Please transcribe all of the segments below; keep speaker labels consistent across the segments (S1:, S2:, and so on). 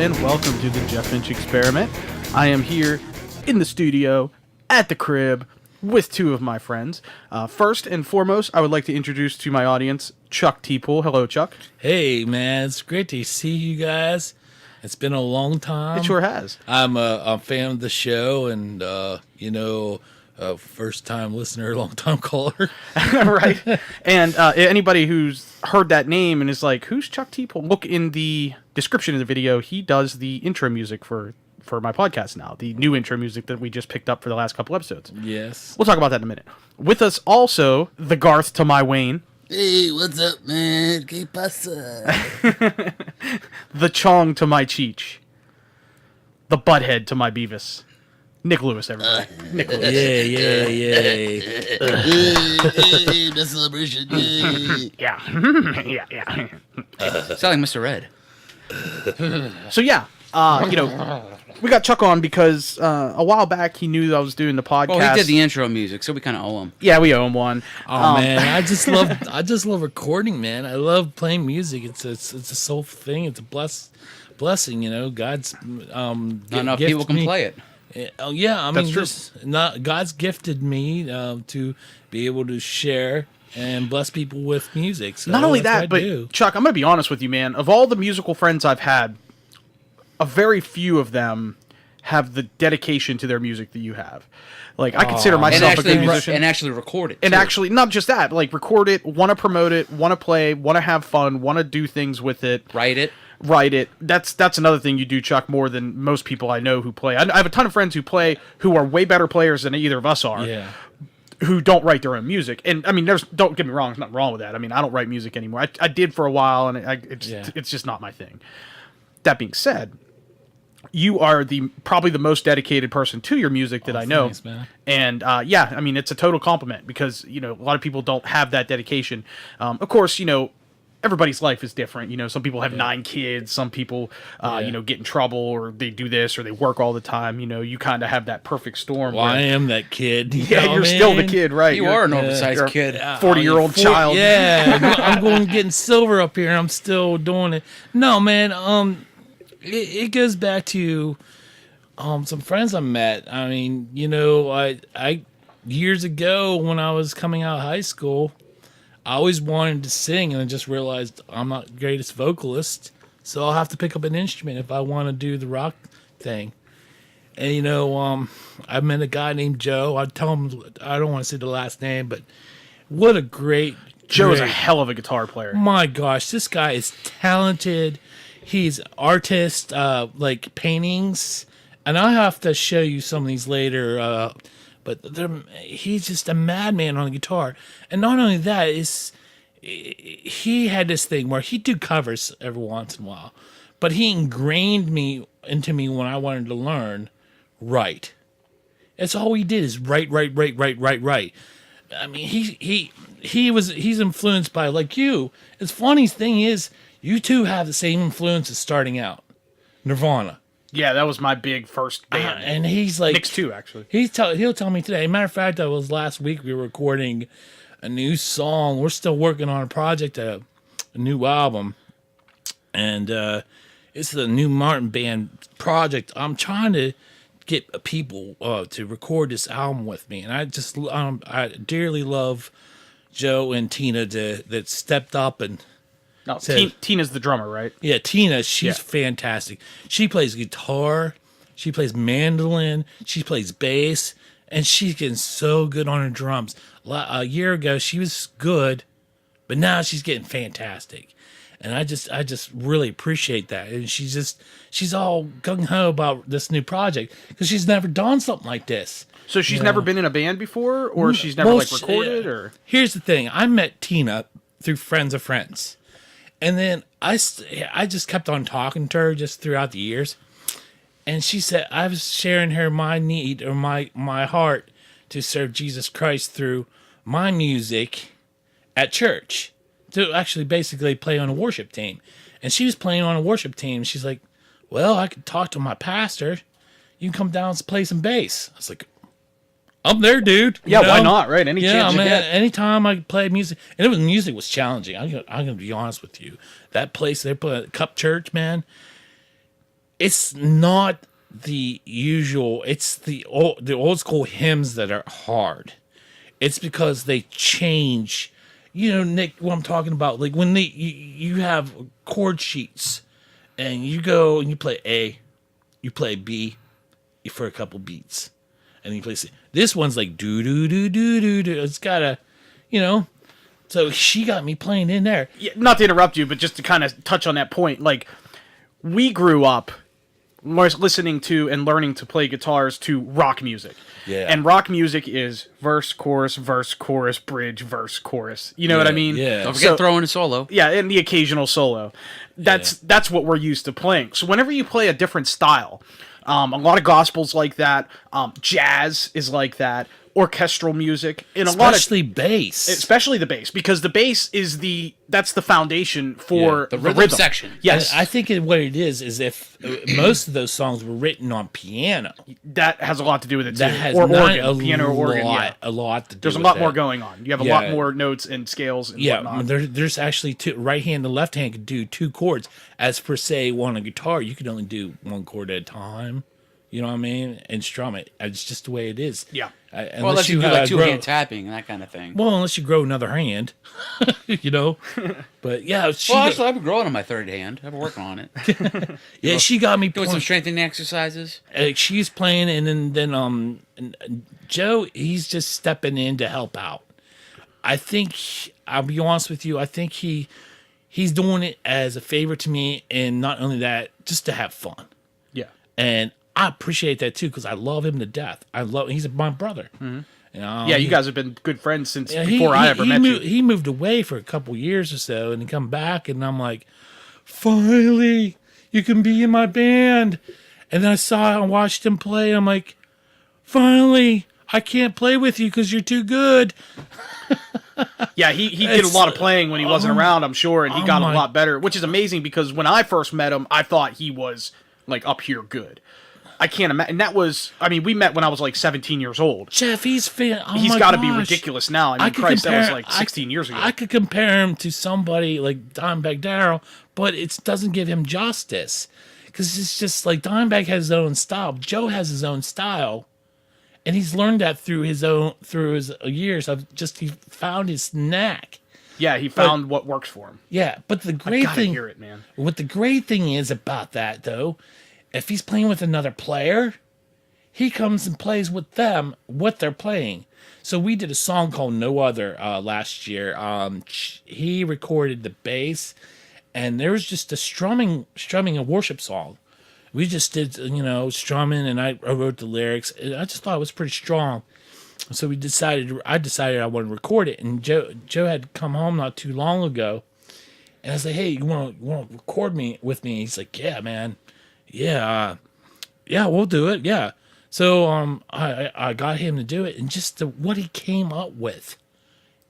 S1: and welcome to the Jeff Finch Experiment. I am here in the studio, at the crib, with two of my friends. First and foremost, I would like to introduce to my audience, Chuck Teapole. Hello, Chuck.
S2: Hey, man, it's great to see you guys. It's been a long time.
S1: It sure has.
S2: I'm a fan of the show and, first-time listener, long-time caller.
S1: Right. And anybody who's heard that name and is like, who's Chuck Teapole? Look in the description of the video. He does the intro music for my podcast now, the new intro music that we just picked up for the last couple episodes.
S2: Yes.
S1: We'll talk about that in a minute. With us also, the Garth to my Wayne.
S3: Hey, what's up, man? ¿Qué pasa?
S1: The Chong to my Cheech. The Butthead to my Beavis. Nick Lewis, everybody. Nick Lewis.
S2: Yeah.
S3: Hey, the celebration. Yay.
S1: Yeah. yeah.
S4: Sound like Mr. Red.
S1: So, yeah. We got Chuck on because a while back he knew that I was doing the podcast.
S4: Well, he did the intro music, so we kind of owe him.
S1: Yeah, we owe him one.
S2: Oh man, I just love recording, man. I love playing music. It's a soul thing. It's a blessing, you know. God's
S4: Not enough people can play it.
S2: Oh yeah, I mean,
S1: That's true.
S2: God's gifted me to be able to share and bless people with music. So
S1: Not only
S2: that's
S1: that,
S2: what I
S1: but
S2: do.
S1: Chuck, I'm going to be honest with you, man. Of all the musical friends I've had, a very few of them have the dedication to their music that you have. Like, I consider myself a good musician.
S4: And actually record it.
S1: And
S4: too.
S1: actually, not just that, but like record it, want to promote it, want to play, want to have fun, want to do things with it.
S4: Write it.
S1: That's another thing you do, Chuck, more than most people I know who play. I have a ton of friends who play who are way better players than either of us are.
S2: Yeah.
S1: Who don't write their own music. And I mean, don't get me wrong, there's nothing wrong with that. I mean, I don't write music anymore. I did for a while, and it's just not my thing. That being said, you are probably the most dedicated person to your music that I know.
S2: Thanks, man.
S1: And I mean, it's a total compliment because, a lot of people don't have that dedication. Of course, everybody's life is different. Some people have 9 kids. Some people, get in trouble, or they do this, or they work all the time. You kind of have that perfect storm.
S2: Well, I am that kid.
S1: Yeah, you're still the kid, right?
S4: You are an oversized
S1: you're
S4: kid.
S1: 40-year-old child.
S2: Yeah, I'm going getting silver up here. I'm still doing it. No, man. It goes back to some friends I met. I mean, I years ago when I was coming out of high school, I always wanted to sing, and I just realized I'm not the greatest vocalist, so I'll have to pick up an instrument if I want to do the rock thing. And I met a guy named Joe. I tell him I don't want to say the last name, but what a great
S1: Joe is a hell of a guitar player.
S2: My gosh, this guy is talented. He's artist, like paintings, and I'll have to show you some of these later. But he's just a madman on the guitar, and not only that, he had this thing where he'd do covers every once in a while, but he ingrained into me when I wanted to learn. Right, that's all he did is write. I mean, he's influenced by, like you. His funny thing is, you two have the same influences starting out. Nirvana.
S1: Yeah, that was my big first band.
S2: And he's like...
S1: Nick's too, actually.
S2: He'll tell me today. Matter of fact, that was last week we were recording a new song. We're still working on a project, a new album. And it's the new Martin Band project. I'm trying to get people to record this album with me. And I dearly love Joe and Tina that stepped up and...
S1: No, Tina's the drummer, right?
S2: Yeah, Tina, she's fantastic. She plays guitar, she plays mandolin, she plays bass, and she's getting so good on her drums. A year ago, she was good, but now she's getting fantastic. And I just really appreciate that. And she's all gung-ho about this new project because she's never done something like this.
S1: So she's never been in a band before, or she's never recorded, or...
S2: Here's the thing. I met Tina through friends of friends. And then I just kept on talking to her just throughout the years. And she said, I was sharing her my need or my heart to serve Jesus Christ through my music at church. To actually basically play on a worship team. And she was playing on a worship team. She's like, well, I could talk to my pastor. You can come down and play some bass. I was like, I'm there, dude.
S1: Yeah, why not, right? Any chance you get.
S2: Anytime I play music, and music was challenging. I'm gonna be honest with you. That place they put Cup Church, man. it's not the usual. It's the old school hymns that are hard. It's because they change. You know, Nick, what I'm talking about. Like when you have chord sheets, and you go and you play A, you play B, for a couple beats, and then you play C. This one's like do do do do do do. It's got a, you know. So she got me playing in there.
S1: Yeah, not to interrupt you, but just to kind of touch on that point, like we grew up listening to and learning to play guitars to rock music.
S2: Yeah.
S1: And rock music is verse, chorus, bridge, verse, chorus. You know what I mean?
S2: Yeah.
S4: Don't forget throwing a solo.
S1: Yeah, and the occasional solo. That's what we're used to playing. So whenever you play a different style, a lot of gospel's like that. Jazz is like that. Orchestral music, and
S2: especially bass,
S1: especially the bass, because the bass is that's the foundation for
S4: the rhythm section.
S1: Yes,
S2: and I think what it is if most of those songs were written on piano,
S1: that has a lot to do with it too.
S2: That has
S1: or
S2: not
S1: organ, piano or organ. Yeah.
S2: A lot to do.
S1: There's a lot more going on. You have a lot more notes and scales. And whatnot.
S2: There's actually two. Right hand and left hand can do two chords. As per se, on a guitar, you can only do one chord at a time. You know what I mean? And strum it. It's just the way it is.
S1: Yeah.
S4: Unless you do like two-hand tapping and that kind of thing.
S2: Well, unless you grow another hand, you know. But yeah,
S4: actually, I've been growing on my third hand. I've been working on it.
S2: Yeah, she got me
S4: doing some strengthening exercises.
S2: She's playing, and then Joe, he's just stepping in to help out. I think I'll be honest with you. I think he's doing it as a favor to me, and not only that, just to have fun.
S1: Yeah.
S2: And I appreciate that too because I love him to death. He's my brother.
S1: Mm-hmm. Yeah, you guys have been good friends since before I ever met you.
S2: He moved away for a couple years or so, and he come back, and I'm like, finally, you can be in my band. And then I watched him play, and I'm like, finally, I can't play with you because you're too good.
S1: Yeah, he did a lot of playing when he wasn't around, I'm sure, and he got a lot better, which is amazing because when I first met him, I thought he was like up here good. I can't imagine. And that was, I mean, we met when I was like 17 years old.
S2: Jeff, he's
S1: he's got to be ridiculous now. I mean, Christ, that was like 16 years ago.
S2: I could compare him to somebody like Dimebag Darrell, but it doesn't give him justice. Because it's just like Dimebag has his own style. Joe has his own style. And he's learned that through his years of just, he found his knack.
S1: Yeah, he found what works for him.
S2: Yeah, but the great thing,
S1: hear it, man.
S2: What the great thing is about that, though, if he's playing with another player, he comes and plays with them what they're playing. So we did a song called No Other last year. He recorded the bass, and there was just a strumming a worship song. We just did, strumming, and I wrote the lyrics. And I just thought it was pretty strong. So I decided I wanted to record it. And Joe had come home not too long ago, and I was like, "Hey, you want to record with me?" He's like, "Yeah, man. Yeah, we'll do it. Yeah." So I got him to do it, and just what he came up with,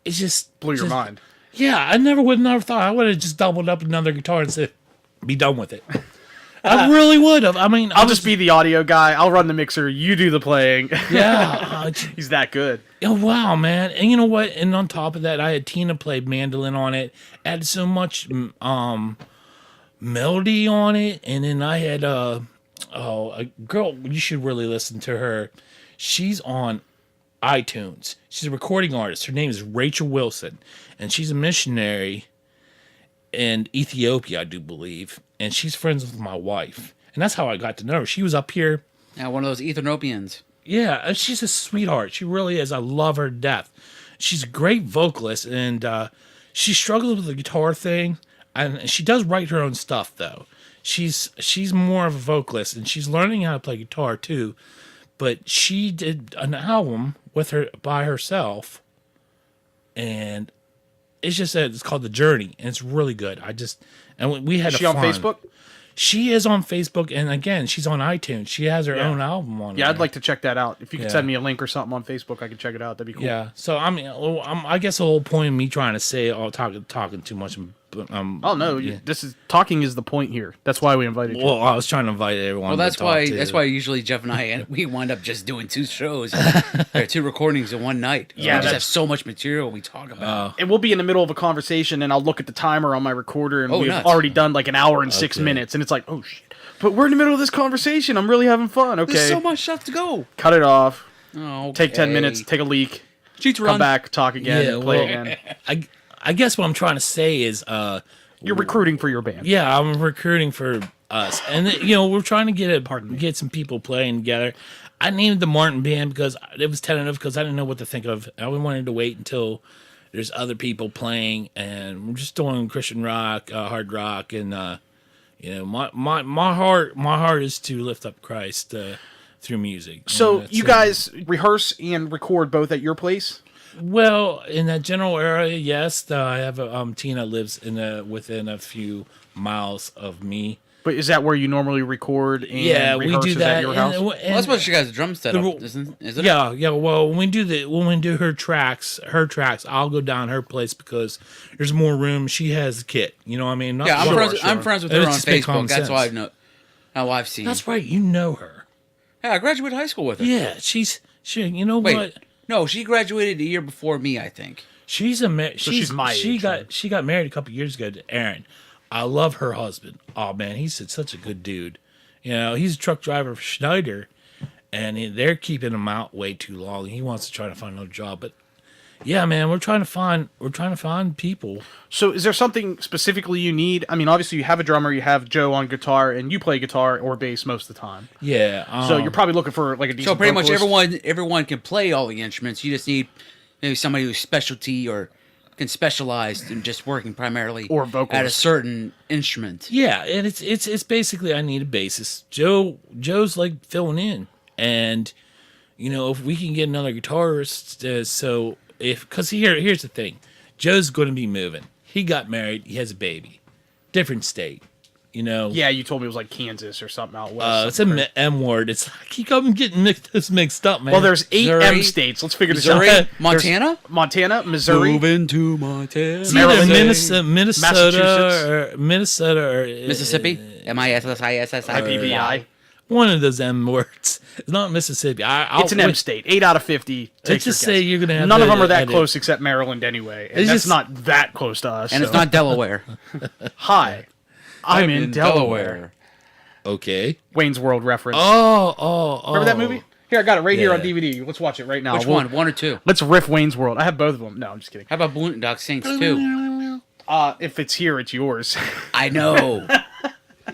S2: it just
S1: blew your mind.
S2: Yeah, I never thought I would have just doubled up another guitar and said, "Be done with it." I really would have. I mean,
S1: I'll just be the audio guy. I'll run the mixer. You do the playing.
S2: Yeah,
S1: he's that good.
S2: Oh, wow, man! And you know what? And on top of that, I had Tina play mandolin on it. Added so much melody on it, and then I had a girl. You should really listen to her. She's on iTunes. She's a recording artist. Her name is Rachel Wilson, and she's a missionary in Ethiopia, I do believe. And she's friends with my wife, and that's how I got to know her. She was up here.
S4: Yeah, one of those Ethiopians.
S2: Yeah, and she's a sweetheart. She really is. I love her to death. She's a great vocalist, and she struggles with the guitar thing. And she does write her own stuff, though. She's more of a vocalist, and she's learning how to play guitar too. But she did an album by herself, and it's called The Journey, and it's really good. We had. Is
S1: she on Facebook?
S2: She is on Facebook, and again, she's on iTunes. She has her own album on.
S1: Yeah, I'd like to check that out. If you could send me a link or something on Facebook, I could check it out. That'd be cool.
S2: Yeah. So I guess the whole point of me trying to say, talking too much,
S1: Oh no, this is talking is the point here. That's why we invited you.
S2: Well, I was trying to invite everyone.
S4: Well, that's
S2: to talk
S4: why.
S2: to.
S4: That's why usually Jeff and I we wind up just doing 2 shows, or 2 recordings in one night.
S1: Yeah,
S4: we just have so much material we talk about.
S1: And we'll be in the middle of a conversation, and I'll look at the timer on my recorder, and we've
S4: nuts.
S1: already done like an hour and 6 minutes, and it's like, oh shit! But we're in the middle of this conversation. I'm really having fun. Okay,
S4: There's so much stuff to go.
S1: cut it off.
S4: Oh,
S1: Take 10 minutes. Take a leak.
S4: Cheats
S1: Come
S4: run.
S1: back. Talk again.
S2: Yeah,
S1: Play
S2: well,
S1: again.
S2: I guess what I'm trying to say is,
S1: You're recruiting for your band.
S2: yeah, I'm recruiting for us, and we're trying to get some people playing together. I named the Martin Band because it was tentative because I didn't know what to think of. I wanted to wait until there's other people playing, and we're just doing Christian rock, hard rock, and my heart is to lift up Christ through music.
S1: So
S2: And
S1: you
S2: that's it.
S1: guys rehearse and record both at your place?
S2: Well, in that general area, yes. I have Tina lives within a few miles of me.
S1: But is that where you normally record and
S2: Yeah, we
S1: rehearse
S2: do
S1: is
S2: that.
S1: at your house?
S4: Well, that's what she got a drum set
S2: the
S4: up,
S2: rule-
S4: isn't it?
S2: Yeah. Well, when we do her tracks, I'll go down her place because there's more room. She has the kit. You know what I mean? Not
S4: Yeah, I'm
S2: sure.
S4: friends. I'm friends with her
S2: It's
S4: on
S2: just make common
S4: Facebook. That's why I
S2: sense.
S4: know how I've seen.
S2: That's right. You know her.
S4: Yeah, I graduated high school with her.
S2: Yeah, she. You know
S4: Wait,
S2: what?
S4: no, she graduated a year before me, I think.
S2: She's
S1: she's my age,
S2: she got married a couple years ago to Aaron. I love her husband. Oh man, he's such a good dude. He's a truck driver for Schneider, and they're keeping him out way too long. He wants to try to find another job, but yeah, man, we're trying to find people.
S1: So is there something specifically you need? I mean, obviously you have a drummer, you have Joe on guitar, and you play guitar or bass most of the time.
S2: Yeah.
S1: So you're probably looking for like a decent
S4: So pretty much
S1: vocalist.
S4: everyone can play all the instruments. You just need maybe somebody who's specialty or can specialize in just working primarily
S1: Or vocalist.
S4: at a certain instrument.
S2: Yeah, and it's basically I need a bassist. Joe's like filling in, and if we can get another guitarist, because here's the thing, Joe's going to be moving. He got married. He has a baby, different state.
S1: Yeah, you told me it was like Kansas or something out west.
S2: It's a M word. It's I keep on getting mixed up, man.
S1: Well, there's 8
S4: Missouri,
S1: M states. Let's figure this
S4: Missouri,
S1: out.
S4: Montana?
S1: There's Montana, Missouri.
S4: Moving to Montana.
S2: It's either
S1: Maryland,
S2: Minnesota or
S4: Mississippi? M-I-S-S-I-S-S-I.
S1: IPBI.
S2: one of those M words. It's not Mississippi.
S1: It's an M state. 8 out of 50. Take
S2: Let's just
S1: your
S2: say
S1: guess.
S2: you're gonna have
S1: None of
S2: to
S1: them are that
S2: edit.
S1: close except Maryland anyway. And
S2: It's
S1: that's
S2: just-
S1: not that close to us.
S4: And it's
S1: so.
S4: not Delaware.
S1: Hi. I'm in Delaware.
S2: Okay.
S1: Wayne's World reference.
S2: Oh.
S1: Remember that movie? Here, I got it right here on
S2: Yeah.
S1: DVD. Let's watch it right now.
S4: Which one? 1 or 2?
S1: Let's riff Wayne's World. I have both of them. No, I'm just kidding.
S4: How about Boondock Saints 2?
S1: If it's here, it's yours.
S4: I know.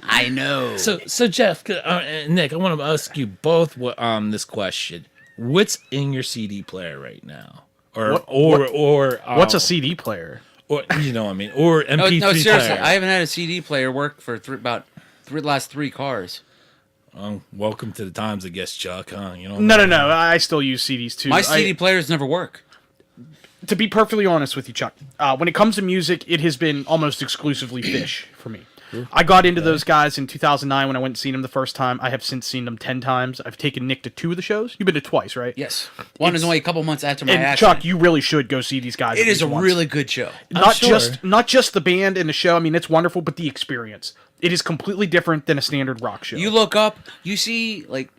S4: I know.
S2: So Jeff, Nick, I want to ask you both this question. What's in your CD player right now?
S1: What's a CD player?
S2: Or what I mean, or MP3
S4: no, seriously,
S2: player.
S4: I haven't had a CD player work for about the last 3 cars.
S2: Welcome to the times, I guess, Chuck. Huh?
S1: No. I still use CDs too.
S4: My CD players never work.
S1: To be perfectly honest with you, Chuck, when it comes to music, it has been almost exclusively Fish for me. I got into those guys in 2009 when I went and seen them the first time. I have since seen them 10 times. I've taken Nick to 2 of the shows. You've been to twice, right?
S4: Yes. One is only a couple months after my
S1: And
S4: accident.
S1: Chuck, you really should go see these guys.
S4: It
S1: at
S4: is a
S1: least once.
S4: really good show.
S1: not
S2: sure.
S1: just the band and the show. I mean, it's wonderful, but the experience. It is completely different than a standard rock show.
S4: You look up, you see like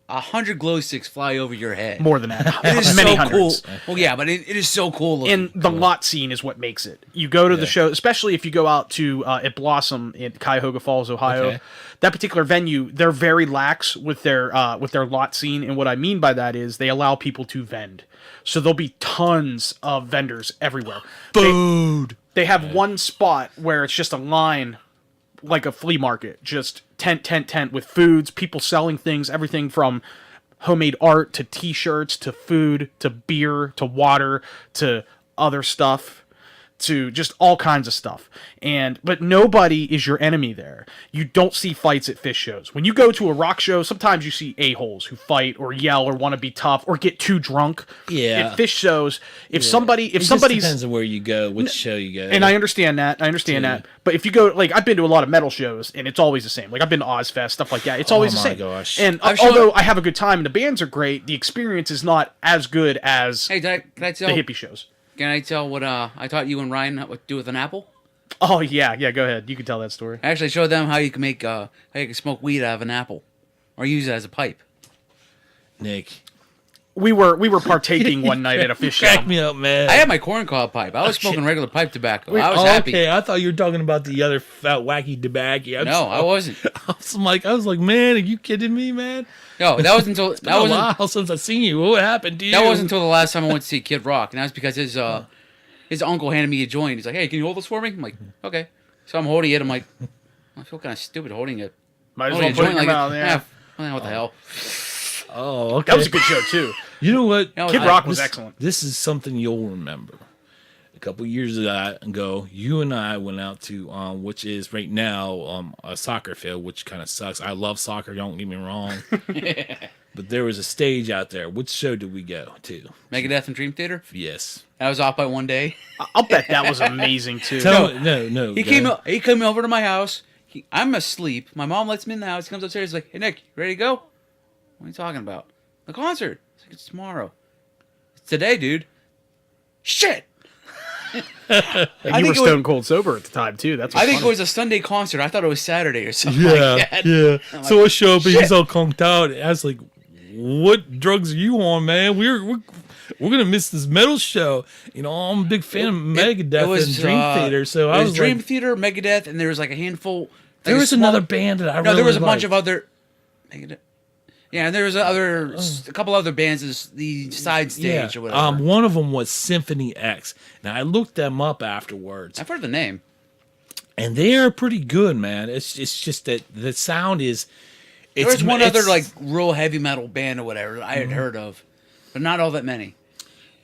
S4: 100 glow sticks fly over your head.
S1: More than that.
S4: It is
S1: Many
S4: so
S1: hundreds.
S4: cool. Well, yeah, but it is so cool looking.
S1: And the lot scene is what makes it. You go to the show, especially if you go out to at Blossom in Cuyahoga Falls, Ohio.
S2: Okay.
S1: That particular venue, they're very lax with their lot scene, and what I mean by that is they allow people to vend. So there'll be tons of vendors everywhere.
S2: Food.
S1: They have one spot where it's just a line, like a flea market, just tent with foods, people selling things, everything from homemade art to t-shirts to food to beer to water to other stuff to just all kinds of stuff. But nobody is your enemy there. You don't see fights at Fish shows. When you go to a rock show, sometimes you see a-holes who fight or yell or want to be tough or get too drunk.
S2: Yeah.
S1: At Fish shows, if
S2: It
S1: somebody's
S2: just depends on where you go, which show you go.
S1: and I understand that. that. But if you go, like, I've been to a lot of metal shows, and it's always the same. Like, I've been to Ozfest, stuff like that. It's always the
S2: my
S1: same.
S2: gosh.
S1: And
S4: I'm sure-
S1: although I have a good time and the bands are great, the experience is not as good as
S4: hey, can I tell?
S1: the hippie shows.
S4: Can I tell what I taught you and Ryan what to do with an apple?
S1: Oh yeah, yeah. Go ahead. You can tell that story.
S4: I actually showed them how you can make how you can smoke weed out of an apple, or use it as a pipe.
S2: Nick.
S1: We were partaking one night at a fish
S2: Crack
S1: shop.
S2: me up, man.
S4: I had my corncob pipe. I was smoking regular pipe tobacco. I was
S2: Oh,
S4: happy.
S2: okay, I thought you were talking about the other fat wacky tobacco.
S4: No, I wasn't.
S2: I was like, man, are you kidding me, man?
S4: No, that wasn't until
S2: It's been a while since I've seen you. What happened to you?
S4: that wasn't until the last time I went to see Kid Rock, and that was because his uncle handed me a joint. He's like, "Hey, can you hold this for me?" I'm like, "Okay." So I'm holding it. I'm like, I feel kind of stupid holding it.
S1: Might as
S4: Holding
S1: well
S4: a
S1: put it in
S4: joint
S1: your
S4: like
S1: mouth.
S4: it.
S1: Yeah.
S4: What the hell?
S2: Oh, okay.
S1: That was a good show too.
S2: You know what?
S4: That was
S1: Kid
S4: nice.
S1: Rock was excellent.
S2: This is something you'll remember. A couple years ago, you and I went out to, which is right now a soccer field, which kind of sucks. I love soccer, don't get me wrong. But there was a stage out there. Which show did we go to?
S4: Megadeth and Dream Theater.
S2: Yes.
S4: I was off by one day.
S1: I'll bet that was amazing too.
S2: No.
S4: He came over to my house. I'm asleep. My mom lets me in the house. He comes upstairs. He's like, "Hey Nick, you ready to go?" "What are you talking about?" "The concert." It's like, "It's tomorrow." "It's today, dude." "Shit."
S1: And you were stone cold sober at the time too. That's
S4: I think
S1: funny.
S4: it was a Sunday concert. I thought it was Saturday or something
S2: Yeah,
S4: like that.
S2: yeah.
S4: I'm
S2: So
S4: like,
S2: I show up and
S4: "Shit."
S2: he's all conked out. I was like, "What drugs are you on, man? We're gonna miss this metal show." You know, I'm a big fan of Megadeth and Dream Theater, so I was
S4: Dream
S2: like,
S4: Theater, Megadeth, and there was like a handful.
S2: there
S4: like
S2: was
S4: a small-
S2: another band that I
S4: No,
S2: really
S4: there was a bunch
S2: liked.
S4: of other. Megadeth. Yeah, and there was a couple other bands as the side stage or whatever.
S2: One of them was Symphony X. Now I looked them up afterwards,
S4: I've heard the name.
S2: and they are pretty good, man. It's just that the sound is.
S4: There was one other
S2: it's-
S4: like real heavy metal band or whatever that I had heard of, but not all that many.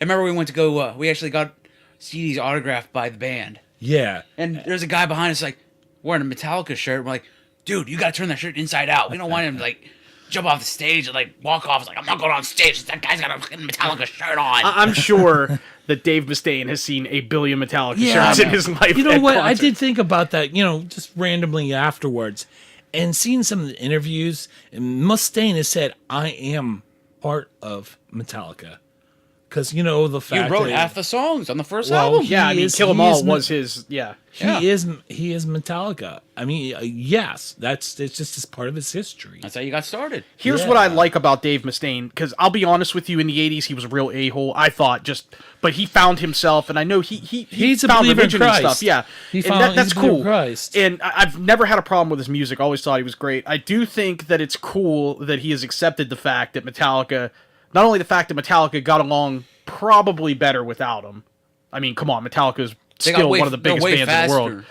S4: I remember we went to go. We actually got CDs autographed by the band,
S2: yeah.
S4: and there's a guy behind us like wearing a Metallica shirt. We're like, "Dude, you gotta turn that shirt inside out. We don't want him to like jump off the stage and like walk off." It's like, "I'm not going on stage. That guy's got a fucking Metallica shirt on."
S1: I'm sure that Dave Mustaine has seen a billion Metallica
S2: Yeah,
S1: shirts in his life.
S2: You know
S1: at
S2: what? I
S1: concerts.
S2: did think about that, just randomly afterwards. And seeing some of the interviews, and Mustaine has said, "I am part of Metallica." Because, the
S4: You
S2: fact
S4: wrote
S2: that
S4: half the songs on the first
S2: Well,
S4: album.
S1: Yeah, I mean,
S2: is-
S1: Kill 'Em
S2: he
S1: All
S2: is
S1: was his. Yeah.
S4: Yeah.
S2: he is Metallica. I mean, yes, it's just as part of his history.
S4: That's how you got started.
S1: Here's what I
S2: Yeah.
S1: like about Dave Mustaine, because I'll be honest with you, in the '80s he was a real a-hole. I thought but he found himself, and I know
S2: He's a
S1: found
S2: believer in
S1: religion and
S2: Christ.
S1: stuff. Yeah,
S2: He
S1: and
S2: found-
S1: that's
S2: he's a believer in
S1: cool.
S2: Christ.
S1: And I've never had a problem with his music. I always thought he was great. I do think that it's cool that he has accepted the fact that Metallica, not only the fact that Metallica got along probably better without him. I mean, come on, Metallica is
S4: They got
S1: still
S4: way-
S1: one of the
S4: they're
S1: biggest
S4: way
S1: bands in the world.
S4: faster.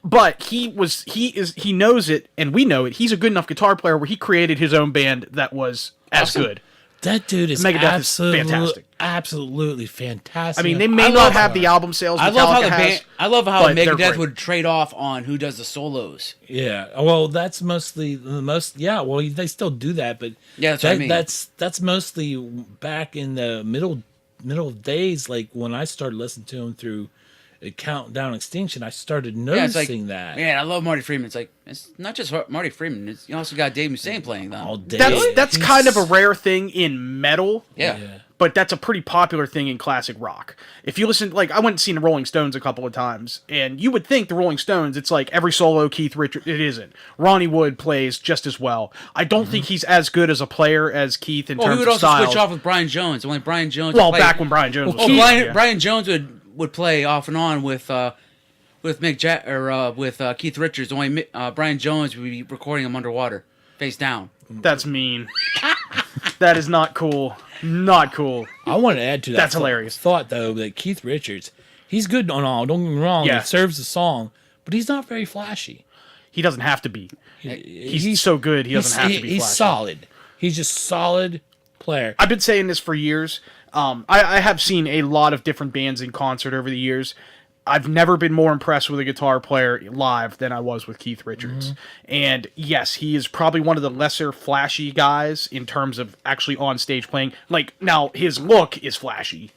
S1: But he knows it, and we know it. He's a good enough guitar player where he created his own band that was as
S4: Awesome.
S1: good.
S2: That dude is
S1: Megadeth is fantastic.
S2: absolutely fantastic.
S1: I mean, they may not have the album sales
S4: I
S1: Metallica
S4: love how the
S1: has.
S4: band. I love how
S1: but they're
S4: Megadeth
S1: great.
S4: would trade off on who does the solos.
S2: Yeah, well, that's mostly the most. Yeah, well, they still do that, but
S4: Yeah, that's what I mean.
S2: That's mostly back in the middle days, like when I started listening to him through Countdown Extinction. I started
S4: Yeah, it's like,
S2: noticing that.
S4: man, I love Marty Freeman. It's like it's not just Marty Freeman. It's, you also got Dave Mustaine playing them.
S2: All day.
S1: That's
S2: He's-
S1: kind of a rare thing in metal.
S4: Yeah.
S1: But that's a pretty popular thing in classic rock. If you listen, like I went and seen the Rolling Stones a couple of times, and you would think the Rolling Stones, it's like every solo Keith Richards. It isn't. Ronnie Wood plays just as well. I don't think he's as good as a player as Keith in
S4: Well, he
S1: terms
S4: would
S1: of
S4: also
S1: style.
S4: switch off with Brian Jones. Only Brian Jones.
S1: Well,
S4: would play-
S1: back when Brian Jones was
S4: Oh,
S1: still-
S4: Brian,
S1: yeah.
S4: Brian Jones would play off and on with Keith Richards. Only Brian Jones would be recording him underwater, face down.
S1: That's mean. That is not cool. Not cool.
S2: I want to add to that.
S1: That's hilarious.
S2: Thought though that Keith Richards, he's good on all. Don't get me wrong.
S1: Yeah.
S2: He serves the song, but he's not very flashy.
S1: He doesn't have to be. He's so good. He doesn't have to be.
S2: He's
S1: flashy.
S2: solid. He's just solid player.
S1: I've been saying this for years. I have seen a lot of different bands in concert over the years. I've never been more impressed with a guitar player live than I was with Keith Richards. And yes, he is probably one of the lesser flashy guys in terms of actually on stage playing. Like, now, his look is flashy.